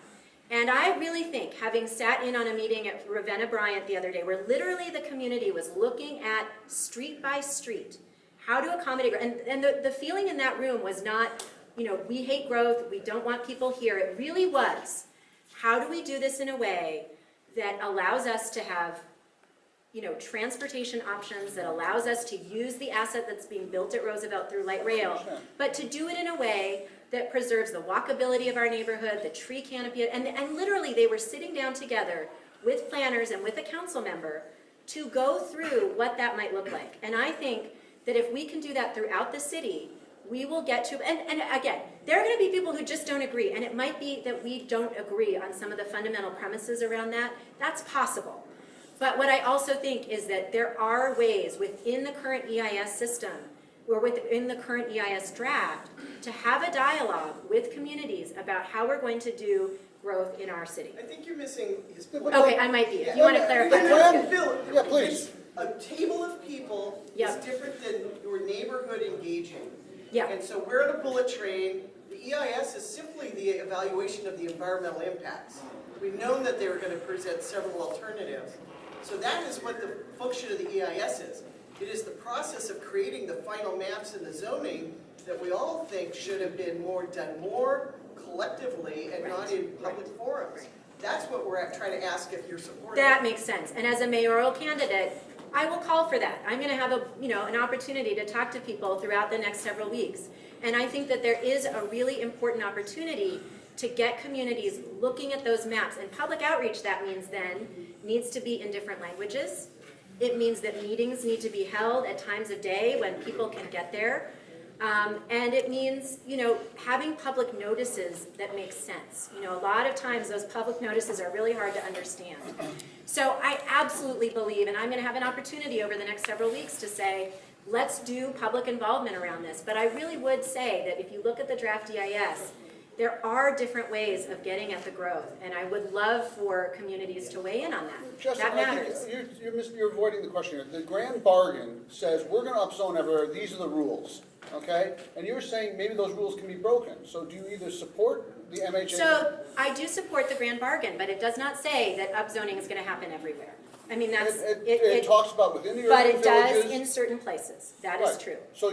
And I really think, having sat in on a meeting at Ravenna Bryant the other day, where literally the community was looking at street by street, how to accommodate, and the feeling in that room was not, we hate growth, we don't want people here. It really was, how do we do this in a way that allows us to have transportation options, that allows us to use the asset that's being built at Roosevelt through light rail, but to do it in a way that preserves the walkability of our neighborhood, the tree canopy, and literally they were sitting down together with planners and with a council member to go through what that might look like. And I think that if we can do that throughout the city, we will get to, and again, there are going to be people who just don't agree, and it might be that we don't agree on some of the fundamental premises around that. That's possible. But what I also think is that there are ways within the current EIS system, or within the current EIS draft, to have a dialogue with communities about how we're going to do growth in our city. I think you're missing his point. Okay, I might be. If you want to clarify, that's good. Bill, Yeah, please. A table of people is different than your neighborhood engaging. Yeah. And so we're on a bullet train. The EIS is simply the evaluation of the environmental impacts. We've known that they were going to present several alternatives. So that is what the function of the EIS is. It is the process of creating the final maps and the zoning that we all think should have been done more collectively and not in public forums. That's what we're trying to ask if you're supporting. That makes sense. And as a mayoral candidate, I will call for that. I'm going to have an opportunity to talk to people throughout the next several weeks. And I think that there is a really important opportunity to get communities looking at those maps. And public outreach, that means then, needs to be in different languages. It means that meetings need to be held at times of day when people can get there. And it means, having public notices that make sense. A lot of times those public notices are really hard to understand. So I absolutely believe, and I'm going to have an opportunity over the next several weeks to say, let's do public involvement around this. But I really would say that if you look at the draft EIS, there are different ways of getting at the growth, and I would love for communities to weigh in on that. Jessyn, That matters. I think you're avoiding the question here. The grand bargain says we're going to upzone everywhere, these are the rules, okay? And you're saying maybe those rules can be broken. So do you either support the MHA? So I do support the grand bargain, but it does not say that upzoning is going to happen everywhere. I mean, that's, It talks about within the but urban it does villages. in certain places. That is Right. true. So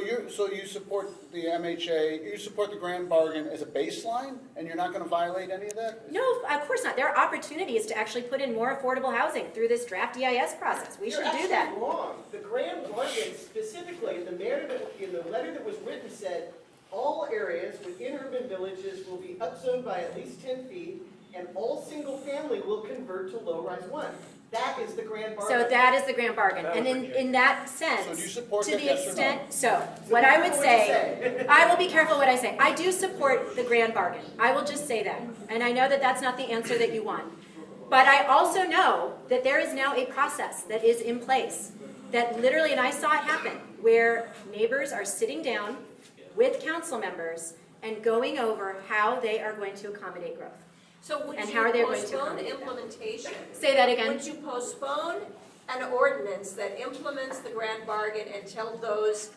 you support the MHA, you support the grand bargain as a baseline, and you're not going to violate any of that? No, of course not. There are opportunities to actually put in more affordable housing through this draft EIS process. We should do that. You're actually wrong. The grand bargain specifically, the narrative in the letter that was written said, all areas within urban villages will be upzoned by at least 10 feet, and all single family will convert to low-rise 1. That is the grand bargain. So that is the grand bargain. And in that sense, So do you support to that, the yes or no? extent, so what I would say, I will be careful what I say. I do support the grand bargain. I will just say that. And I know that that's not the answer that you want. But I also know that there is now a process that is in place that literally, and I saw it happen, where neighbors are sitting down with council members and going over how they are going to accommodate growth. So would And you how are they going to postpone accommodate that? implementation? Say that again. Would you postpone an ordinance that implements the grand bargain until those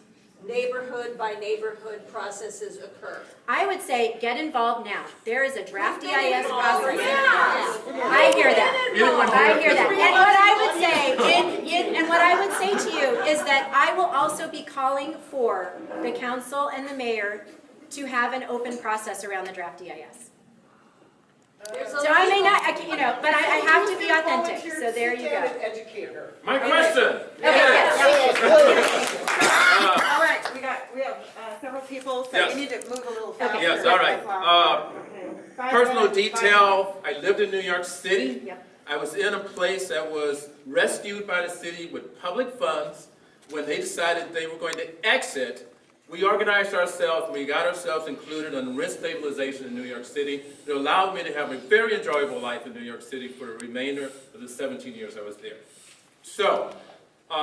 neighborhood by neighborhood processes occur? I would say get involved now. There is a draft EIS involved. process. Yeah. I hear that. I hear that. And what I would say, and what I would say to you is that I will also be calling for the council and the mayor to have an open process around the draft EIS. So I may not, but I have to be authentic, so there you go. Educate her. My question. Okay, yes. All right, we have several people, so Yes. we need to move a little faster. Yes, all right. Personal detail, I lived in New York City. Yep. I was in a place that was rescued by the city with public funds. When they decided they were going to exit, we organized ourselves, and we got ourselves included in rent stabilization in New York City. It allowed me to have a very enjoyable life in New York City for the remainder of the 17 years I was there. So, a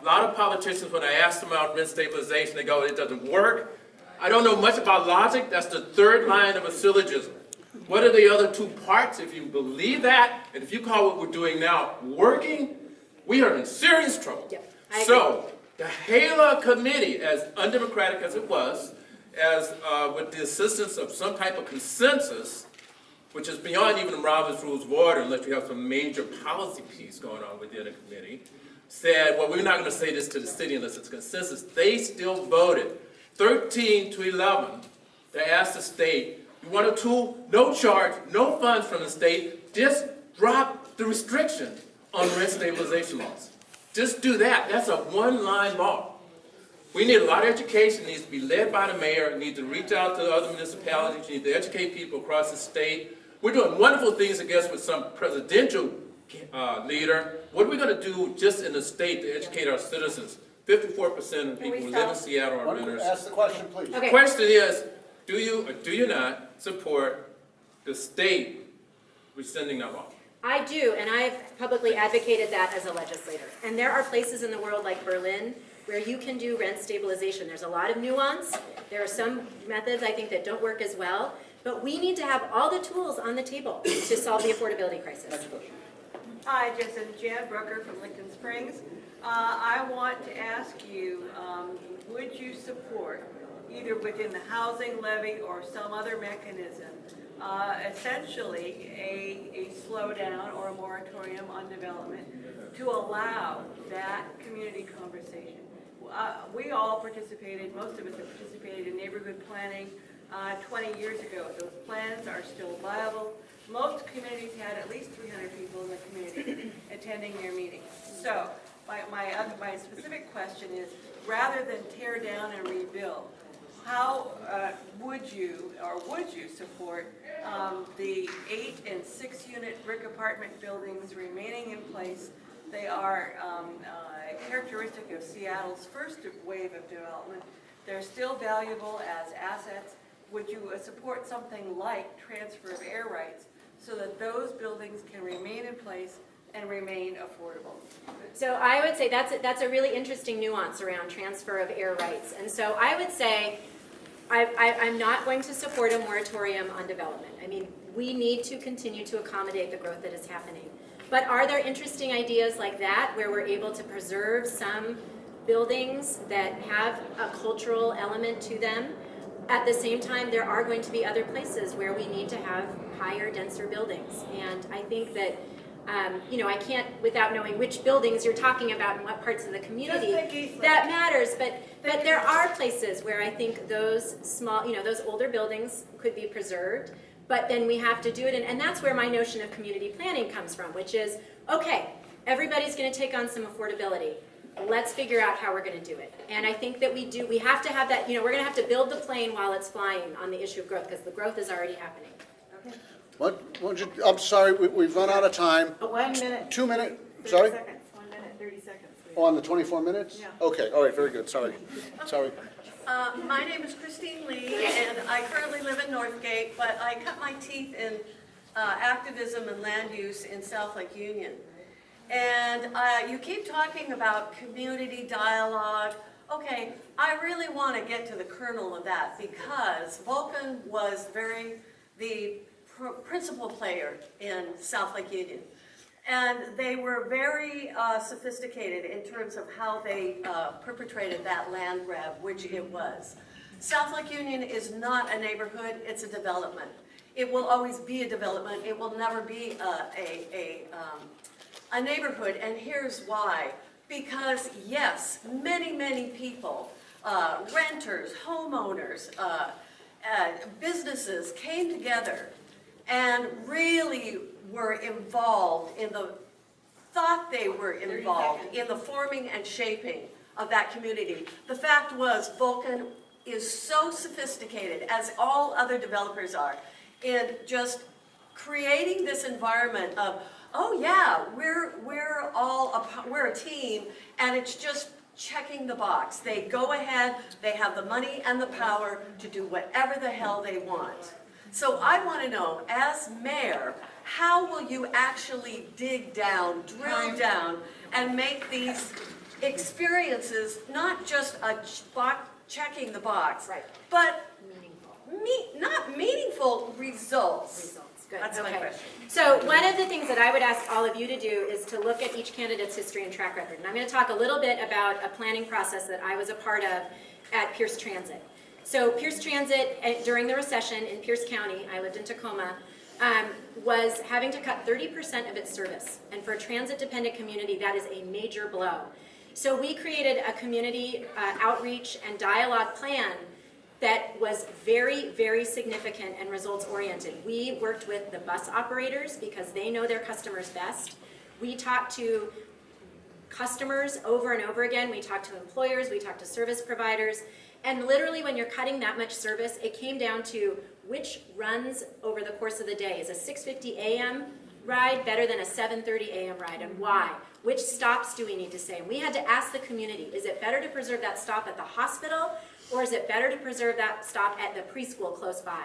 lot of politicians, when I ask them about rent stabilization, they go, it doesn't work. I don't know much about logic. That's the third line of a syllogism. What are the other two parts? If you believe that, and if you call what we're doing now working, we are in serious trouble. Yep, I agree. So, the HALA committee, as undemocratic as it was, with the assistance of some type of consensus, which is beyond even Robert's Rules of Order, unless you have some major policy piece going on within a committee, said, well, we're not going to say this to the city unless it's consensus. They still voted 13 to 11 to ask the state, you want a tool? No charge, no funds from the state, just drop the restriction on rent stabilization laws. Just do that. That's a one-line law. We need a lot of education. It needs to be led by the mayor. It needs to reach out to other municipalities. You need to educate people across the state. We're doing wonderful things, I guess, with some presidential leader. What are we going to do just in the state to educate our citizens? 54% of people who live in Seattle are renters. Ask the question, please. The question is, do you or do you not support the state rescinding that law? I do, and I've publicly advocated that as a legislator. And there are places in the world like Berlin where you can do rent stabilization. There's a lot of nuance. There are some methods I think that don't work as well. But we need to have all the tools on the table to solve the affordability crisis. Next question. Hi, Jessyn, Jan Brooker from Lincoln Springs. I want to ask you, would you support, either within the housing levy or some other mechanism, essentially a slowdown or a moratorium on development to allow that community conversation? We all participated, most of us have participated in neighborhood planning 20 years ago. Those plans are still viable. Most communities had at least 300 people in the community attending their meetings. So my specific question is, rather than tear down and rebuild, how would you support the 8 and 6 unit brick apartment buildings remaining in place? They are characteristic of Seattle's first wave of development. They're still valuable as assets. Would you support something like transfer of air rights so that those buildings can remain in place and remain affordable? So I would say that's a really interesting nuance around transfer of air rights. And so I would say I'm not going to support a moratorium on development. I mean, we need to continue to accommodate the growth that is happening. But are there interesting ideas like that where we're able to preserve some buildings that have a cultural element to them? At the same time, there are going to be other places where we need to have higher, denser buildings. And I think that, I can't, without knowing which buildings you're talking about and what parts of the community, that matters. But there are places where I think those small, those older buildings could be preserved. But then we have to do it, and that's where my notion of community planning comes from, which is, okay, everybody's going to take on some affordability. Let's figure out how we're going to do it. And I think that we have to have that, we're going to have to build the plane while it's flying on the issue of growth, because the growth is already happening. Okay. I'm sorry, we've run out of time. 1 minute. 2 minutes, sorry? 30 seconds, 1 minute, 30 seconds. Oh, on the 24 minutes? Yeah. Okay, all right, very good, sorry. Sorry. My name is Christine Lee, and I currently live in Northgate, but I cut my teeth in activism and land use in South Lake Union. And you keep talking about community dialogue. Okay, I really want to get to the kernel of that, because Vulcan was the principal player in South Lake Union. And they were very sophisticated in terms of how they perpetrated that land grab, which it was. South Lake Union is not a neighborhood, it's a development. It will always be a development, it will never be a neighborhood, and here's why. Because yes, many people, renters, homeowners, businesses came together and really were involved in the forming and shaping of that community. The fact was, Vulcan is so sophisticated, as all other developers are, in just creating this environment of, oh yeah, we're a team, and it's just checking the box. They go ahead, they have the money and the power to do whatever the hell they want. So I want to know, as mayor, how will you actually dig down, drill down, and make these experiences not just a checking the box, but not meaningful results? Good. That's my question. So one of the things that I would ask all of you to do is to look at each candidate's history and track record. And I'm going to talk a little bit about a planning process that I was a part of at Pierce Transit. So Pierce Transit, during the recession in Pierce County, I lived in Tacoma, was having to cut 30% of its service. And for a transit-dependent community, that is a major blow. So we created a community outreach and dialogue plan that was very, very significant and results-oriented. We worked with the bus operators because they know their customers best. We talked to customers over and over again. We talked to employers, we talked to service providers. And literally when you're cutting that much service, it came down to which runs over the course of the day. Is a 6:50 a.m. ride better than a 7:30 a.m. ride, and why? Which stops do we need to say? And we had to ask the community, is it better to preserve that stop at the hospital, or is it better to preserve that stop at the preschool close by?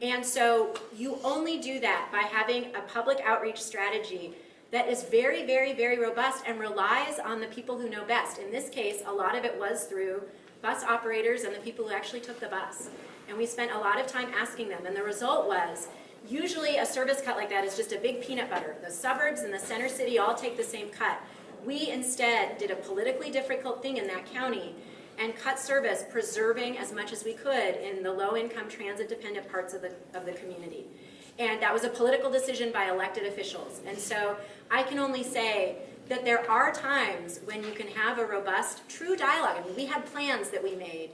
And so you only do that by having a public outreach strategy that is very, very, very robust and relies on the people who know best. In this case, a lot of it was through bus operators and the people who actually took the bus. And we spent a lot of time asking them, and the result was, usually a service cut like that is just a big peanut butter. The suburbs and the center city all take the same cut. We instead did a politically difficult thing in that county and cut service, preserving as much as we could in the low-income transit-dependent parts of the community. And that was a political decision by elected officials. And so I can only say that there are times when you can have a robust, true dialogue. I mean, we had plans that we made,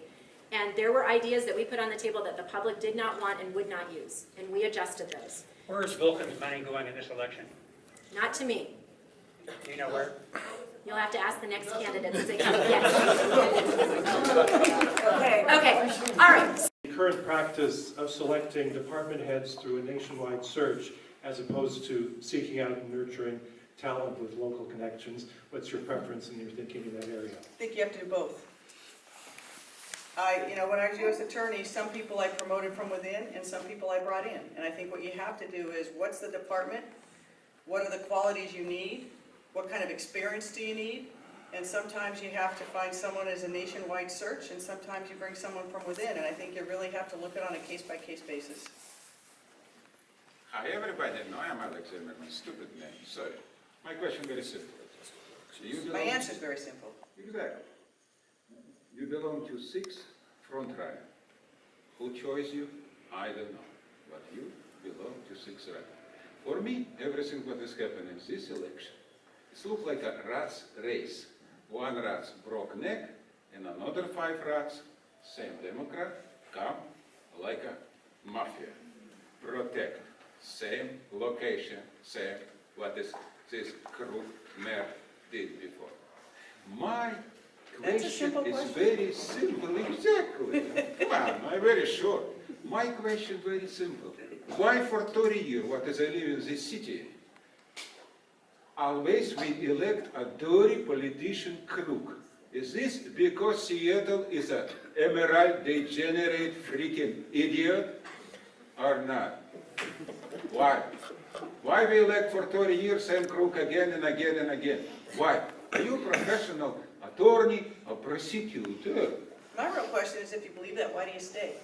and there were ideas that we put on the table that the public did not want and would not use, and we adjusted those. Where is Vulcan's money going in this election? Not to me. Do you know where? You'll have to ask the next candidates as they come. Yes. Okay, all right. The current practice of selecting department heads through a nationwide search as opposed to seeking out and nurturing talent with local connections, what's your preference and your thinking in that area? I think you have to do both. When I was U.S. attorney, some people I promoted from within and some people I brought in. And I think what you have to do is, what's the department? What are the qualities you need? What kind of experience do you need? And sometimes you have to find someone as a nationwide search, and sometimes you bring someone from within. And I think you really have to look at it on a case-by-case basis. Hi, everybody. No, I'm Alexander. My stupid name. Sorry. My question very simple. My answer is very simple. Exactly. You belong to 6 front runner. Who chose you? I don't know. But you belong to 6 runner. For me, everything what is happening in this election, it looks like a rat's race. One rat broke neck, and another 5 rats, same Democrat, come like a mafia. Protect. Same location, same what is this crook mayor did before. My question is very simple, exactly. Come on, I'm very sure. My question very simple. Why for 30 years, what as I live in this city, always we elect a dirty politician crook? Is this because Seattle is a emerald degenerate freaking idiot or not? Why? Why we elect for 30 years same crook again and again and again? Why? Are you a professional attorney or prosecutor? My real question is, if you believe that, why do you stay?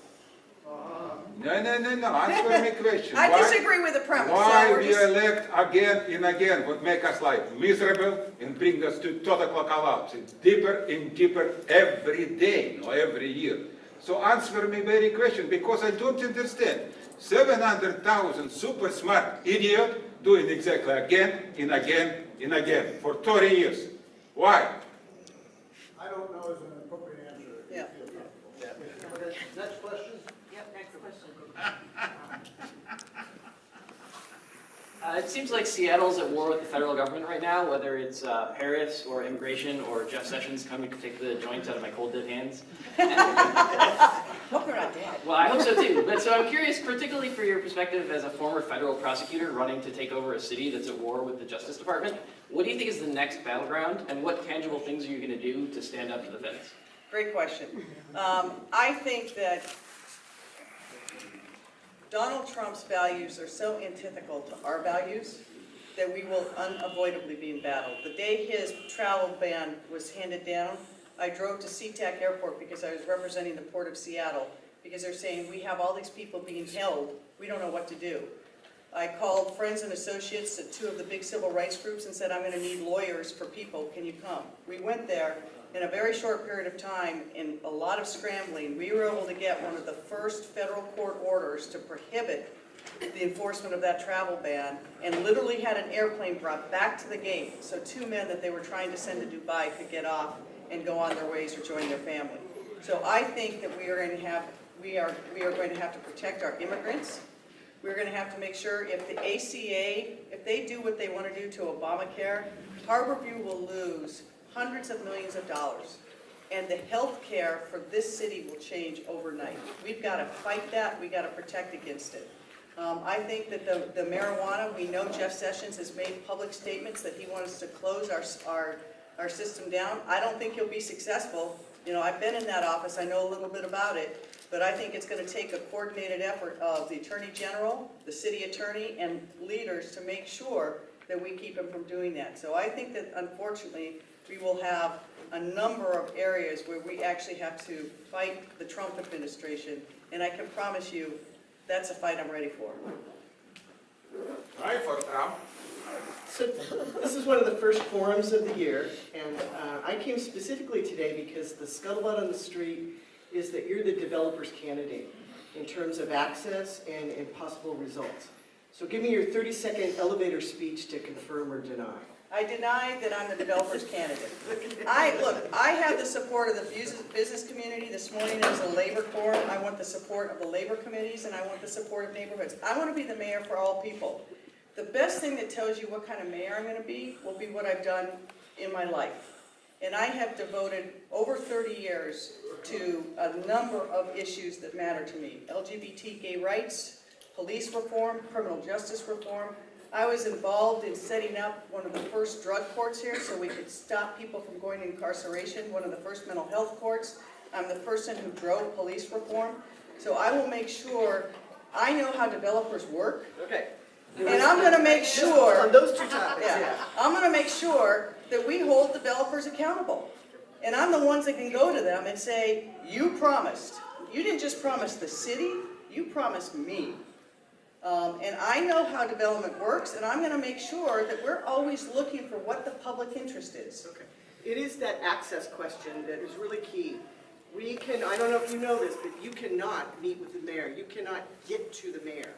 No. Answer my question. I disagree with the premise. Why we elect again and again what make us life miserable and bring us to total collapse? It's deeper and deeper every day, no, every year. So answer me very question, because I don't understand. 700,000 super smart idiot doing exactly again and again and again for 30 years. Why? I don't know is an appropriate answer. Yeah. Okay, next question? Yep, next question. It seems like Seattle's at war with the federal government right now, whether it's Paris or immigration or Jeff Sessions coming to take the joints out of my cold dead hands. Hope they're not dead. Well, I hope so too. But so I'm curious, particularly for your perspective as a former federal prosecutor running to take over a city that's at war with the Justice Department, what do you think is the next battleground, and what tangible things are you going to do to stand up to the feds? Great question. I think that Donald Trump's values are so antithetical to our values that we will unavoidably be in battle. The day his travel ban was handed down, I drove to SeaTac Airport because I was representing the Port of Seattle, because they're saying, we have all these people being held, we don't know what to do. I called friends and associates at 2 of the big civil rights groups and said, I'm going to need lawyers for people, can you come? We went there. In a very short period of time, in a lot of scrambling, we were able to get one of the first federal court orders to prohibit the enforcement of that travel ban, and literally had an airplane brought back to the gate so 2 men that they were trying to send to Dubai could get off and go on their ways or join their family. So I think that we are going to have to protect our immigrants. We're going to have to make sure if the ACA, if they do what they want to do to Obamacare, Harborview will lose hundreds of millions of dollars. And the health care for this city will change overnight. We've got to fight that. We've got to protect against it. I think that the marijuana, we know Jeff Sessions has made public statements that he wants to close our system down. I don't think he'll be successful. You know, I've been in that office. I know a little bit about it. But I think it's going to take a coordinated effort of the Attorney General, the City Attorney, and leaders to make sure that we keep him from doing that. So I think that, unfortunately, we will have a number of areas where we actually have to fight the Trump administration. And I can promise you, that's a fight I'm ready for. Hi for Trump. So this is one of the first forums of the year, and I came specifically today because the scuttlebutt on the street is that you're the developer's candidate in terms of access and possible results. So give me your 30-second elevator speech to confirm or deny. I deny that I'm the developer's candidate. I have the support of the business community. This morning there was a labor forum. I want the support of the labor committees, and I want the support of neighborhoods. I want to be the mayor for all people. The best thing that tells you what kind of mayor I'm gonna be will be what I've done in my life. And I have devoted over 30 years to a number of issues that matter to me. LGBT gay rights, police reform, criminal justice reform. I was involved in setting up one of the first drug courts here so we could stop people from going to incarceration, one of the first mental health courts. I'm the person who drove police reform. So I will make sure I know how developers work. Okay. And I'm gonna make sure. On those two topics, Yeah, I'm gonna make sure that we hold developers accountable. And I'm the ones that can go to them and say, you promised. You didn't just promise the city, you promised me. And I know how development works, and I'm gonna make sure that we're always looking for what the public interest is. Okay. It is that access question that is really key. We can, I don't know if you know this, but you cannot meet with the mayor. You cannot get to the mayor.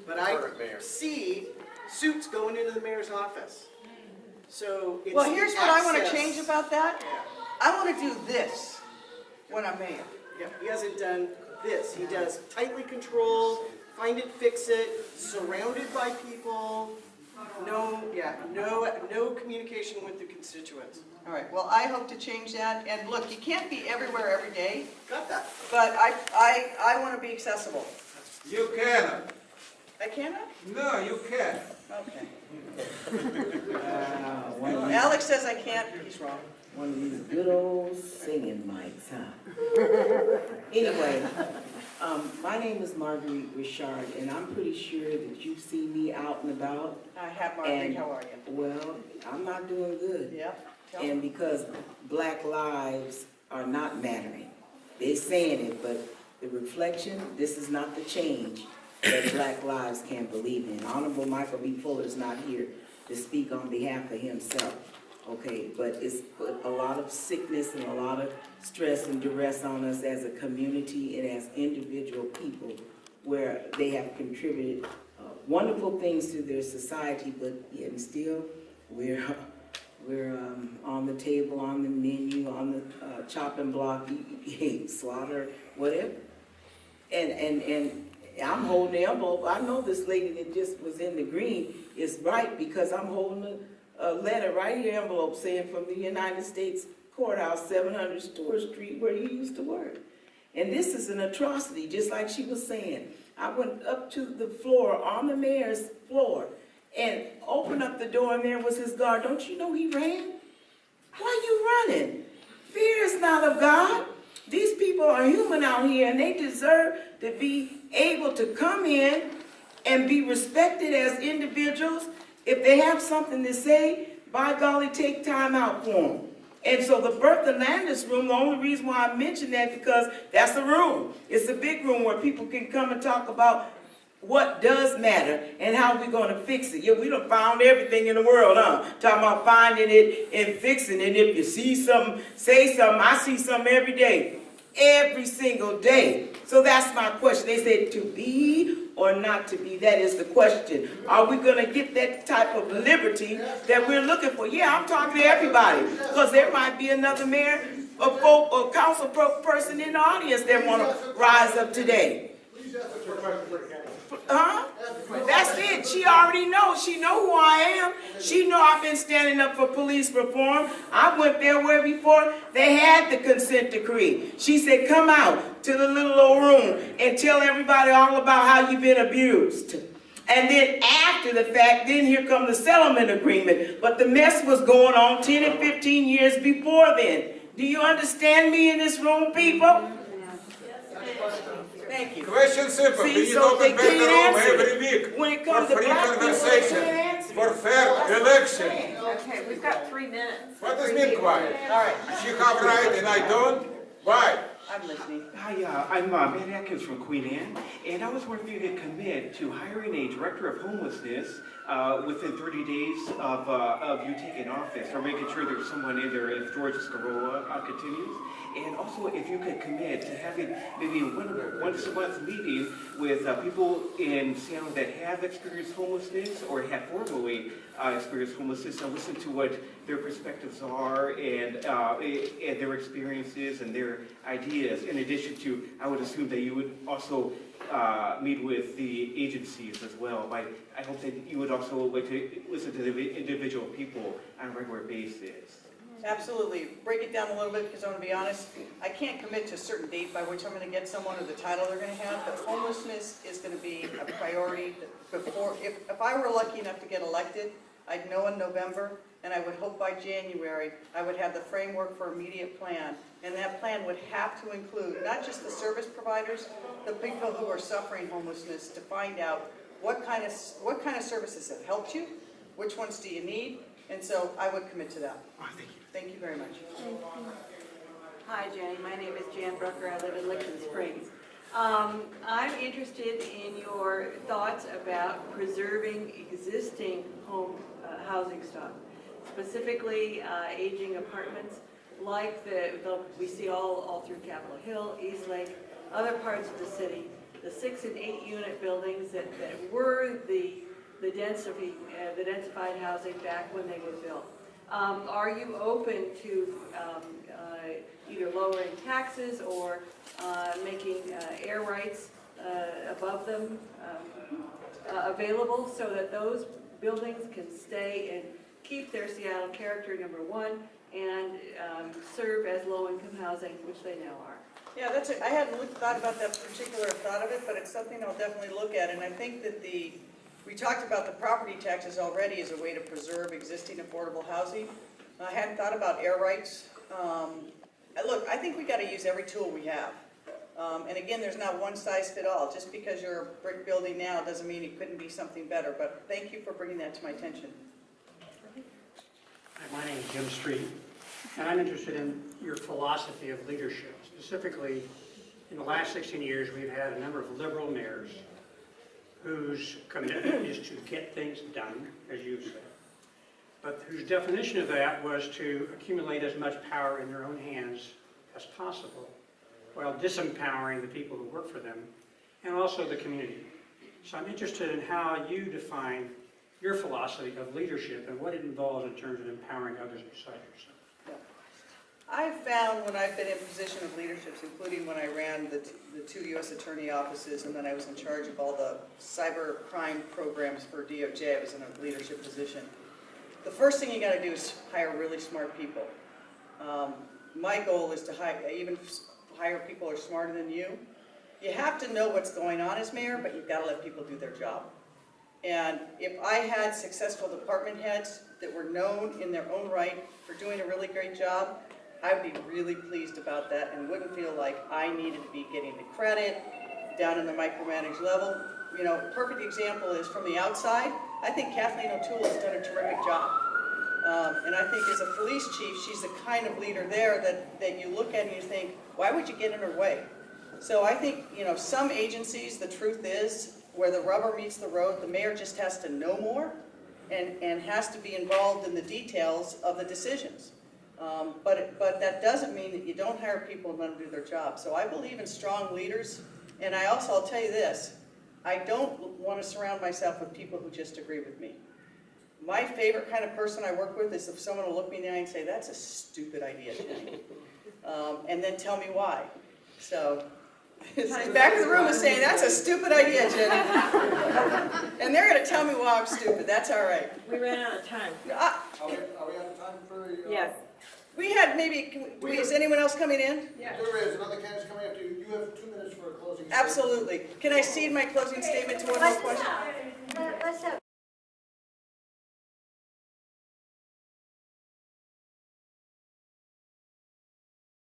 But I see suits going into the mayor's office. So it's Well, here's what I wanna access. change about that. I wanna do this when I'm mayor. Yeah, he hasn't done this. He does tightly controlled, find it, fix it, surrounded by people, no communication with the constituents. All right, well, I hope to change that, and look, you can't be everywhere every day, Got that? but I want to be accessible. You cannot. I cannot? No, you can't. Okay. Alex says I can't, he's wrong. One of these good old singing mics, huh? Anyway, my name is Marguerite Richard, and I'm pretty sure that you've seen me out and about. I have, Marguerite, how are you? Well, I'm not doing good. Yeah. And because Black lives are not mattering. They're saying it, but the reflection, this is not the change that Black lives can believe in. Honorable Michael B. Fuller is not here to speak on behalf of himself, okay? But it's put a lot of sickness and a lot of stress and duress on us as a community and as individual people, where they have contributed wonderful things to their society, but yet still we're on the table, on the menu, on the chopping block, slaughter, whatever. And I'm holding the envelope. I know this lady that just was in the green is right, because I'm holding a letter right here, envelope, saying from the United States Courthouse, 700 Stewart Street, where you used to work. And this is an atrocity, just like she was saying. I went up to the floor, on the mayor's floor, and opened up the door, and there was his guard. Don't you know he ran? Why are you running? Fear is not of God. These people are human out here, and they deserve to be able to come in and be respected as individuals. If they have something to say, by golly, take time out for them. And so the Bertha Landis room, the only reason why I mention that, because that's a room. It's a big room where people can come and talk about what does matter and how we're going to fix it. Yeah, we done found everything in the world, huh? Talking about finding it and fixing it. If you see something, say something. I see something every day. Every single day. So that's my question. They said to be or not to be. That is the question. Are we going to get that type of liberty that we're looking for? Yeah, I'm talking to everybody, because there might be another mayor or council person in the audience that want to rise up today. Huh? That's it. She already knows. She know who I am. She know I've been standing up for police reform. I went there where before they had the consent decree. She said, come out to the little old room and tell everybody all about how you've been abused. And then after the fact, then here comes the settlement agreement. But the mess was going on 10 and 15 years before then. Do you understand me in this room, people? Thank you. Question simple. See, Do you so open they back the can't room answer every it. week When it for comes to free black people, they conversation, can't answer for fair election? Okay, we've got 3 minutes. What does mean quiet? All right. She have right and I don't? Why? I'm listening. Hi, I'm Ben Atkins from Queen Anne, and I was wondering if you could commit to hiring a director of homelessness within 30 days of you taking office, or making sure there's someone in there if George Scarola continues. And also, if you could commit to having maybe once a month meeting with people in Seattle that have experienced homelessness or have formerly experienced homelessness, and listen to what their perspectives are and their experiences and their ideas ideas, in addition to, I would assume that you would also meet with the agencies as well. I hope that you would also like to listen to the individual people on a regular basis. Absolutely. Break it down a little bit, because I'm going to be honest, I can't commit to a certain date by which I'm going to get someone or the title they're going to have, but homelessness is going to be a priority before, if I were lucky enough to get elected, I'd know in November, and I would hope by January, I would have the framework for immediate plan, and that plan would have to include not just the service providers, the people who are suffering homelessness, to find out what kind of services have helped you, which ones do you need, and so I would commit to that. Oh, thank you. Thank you very much. Hi, Jenny. My name is Jan Brucker. I live in Licton Springs. I'm interested in your thoughts about preserving existing housing stock, specifically aging apartments like we see all through Capitol Hill, Eastlake, other parts of the city, the 6 and 8 unit buildings that were the densified housing back when they were built. Are you open to either lowering taxes or making air rights above them available so that those buildings can stay and keep their Seattle character, number one, and serve as low-income housing, which they now are? Yeah, I hadn't thought about that particular thought of it, but it's something I'll definitely look at, and I think that we talked about the property taxes already as a way to preserve existing affordable housing. I hadn't thought about air rights. Look, I think we got to use every tool we have. And again, there's not one size fit all. Just because you're a brick building now doesn't mean it couldn't be something better. But thank you for bringing that to my attention. Hi, my name is Jim Street, and I'm interested in your philosophy of leadership. Specifically, in the last 16 years, we've had a number of liberal mayors whose commitment is to get things done, as you said, but whose definition of that was to accumulate as much power in their own hands as possible, while disempowering the people who work for them, and also the community. So I'm interested in how you define your philosophy of leadership and what it involves in terms of empowering others beside yourself. I've found when I've been in position of leadership, including when I ran the 2 U.S. attorney offices, and then I was in charge of all the cyber crime programs for DOJ, I was in a leadership position. The first thing you got to do is hire really smart people. My goal is to hire people who are smarter than you. You have to know what's going on as mayor, but you've got to let people do their job. And if I had successful department heads that were known in their own right for doing a really great job, I would be really pleased about that and wouldn't feel like I needed to be getting the credit down in the micromanaged level. You know, a perfect example is from the outside. I think Kathleen O'Toole has done a terrific job. And I think as a police chief, she's the kind of leader there that you look at and you think, why would you get in her way? So I think, you know, some agencies, the truth is, where the rubber meets the road, the mayor just has to know more and has to be involved in the details of the decisions. But that doesn't mean that you don't hire people and let them do their job. So I believe in strong leaders, and I'll tell you this, I don't want to surround myself with people who just agree with me. My favorite kind of person I work with is if someone will look me in the eye and say, that's a stupid idea, Jenny. And then tell me why. So, the back of the room is saying, that's a stupid idea, Jenny. And they're going to tell me why I'm stupid. That's all right. We ran out of time. Are we out of time for the... Yes. We had maybe, is anyone else coming in? Yeah. There is, another candidate coming up to you. You have 2 minutes for a closing statement. Absolutely. Can I cede my closing statement to one more question? Let's have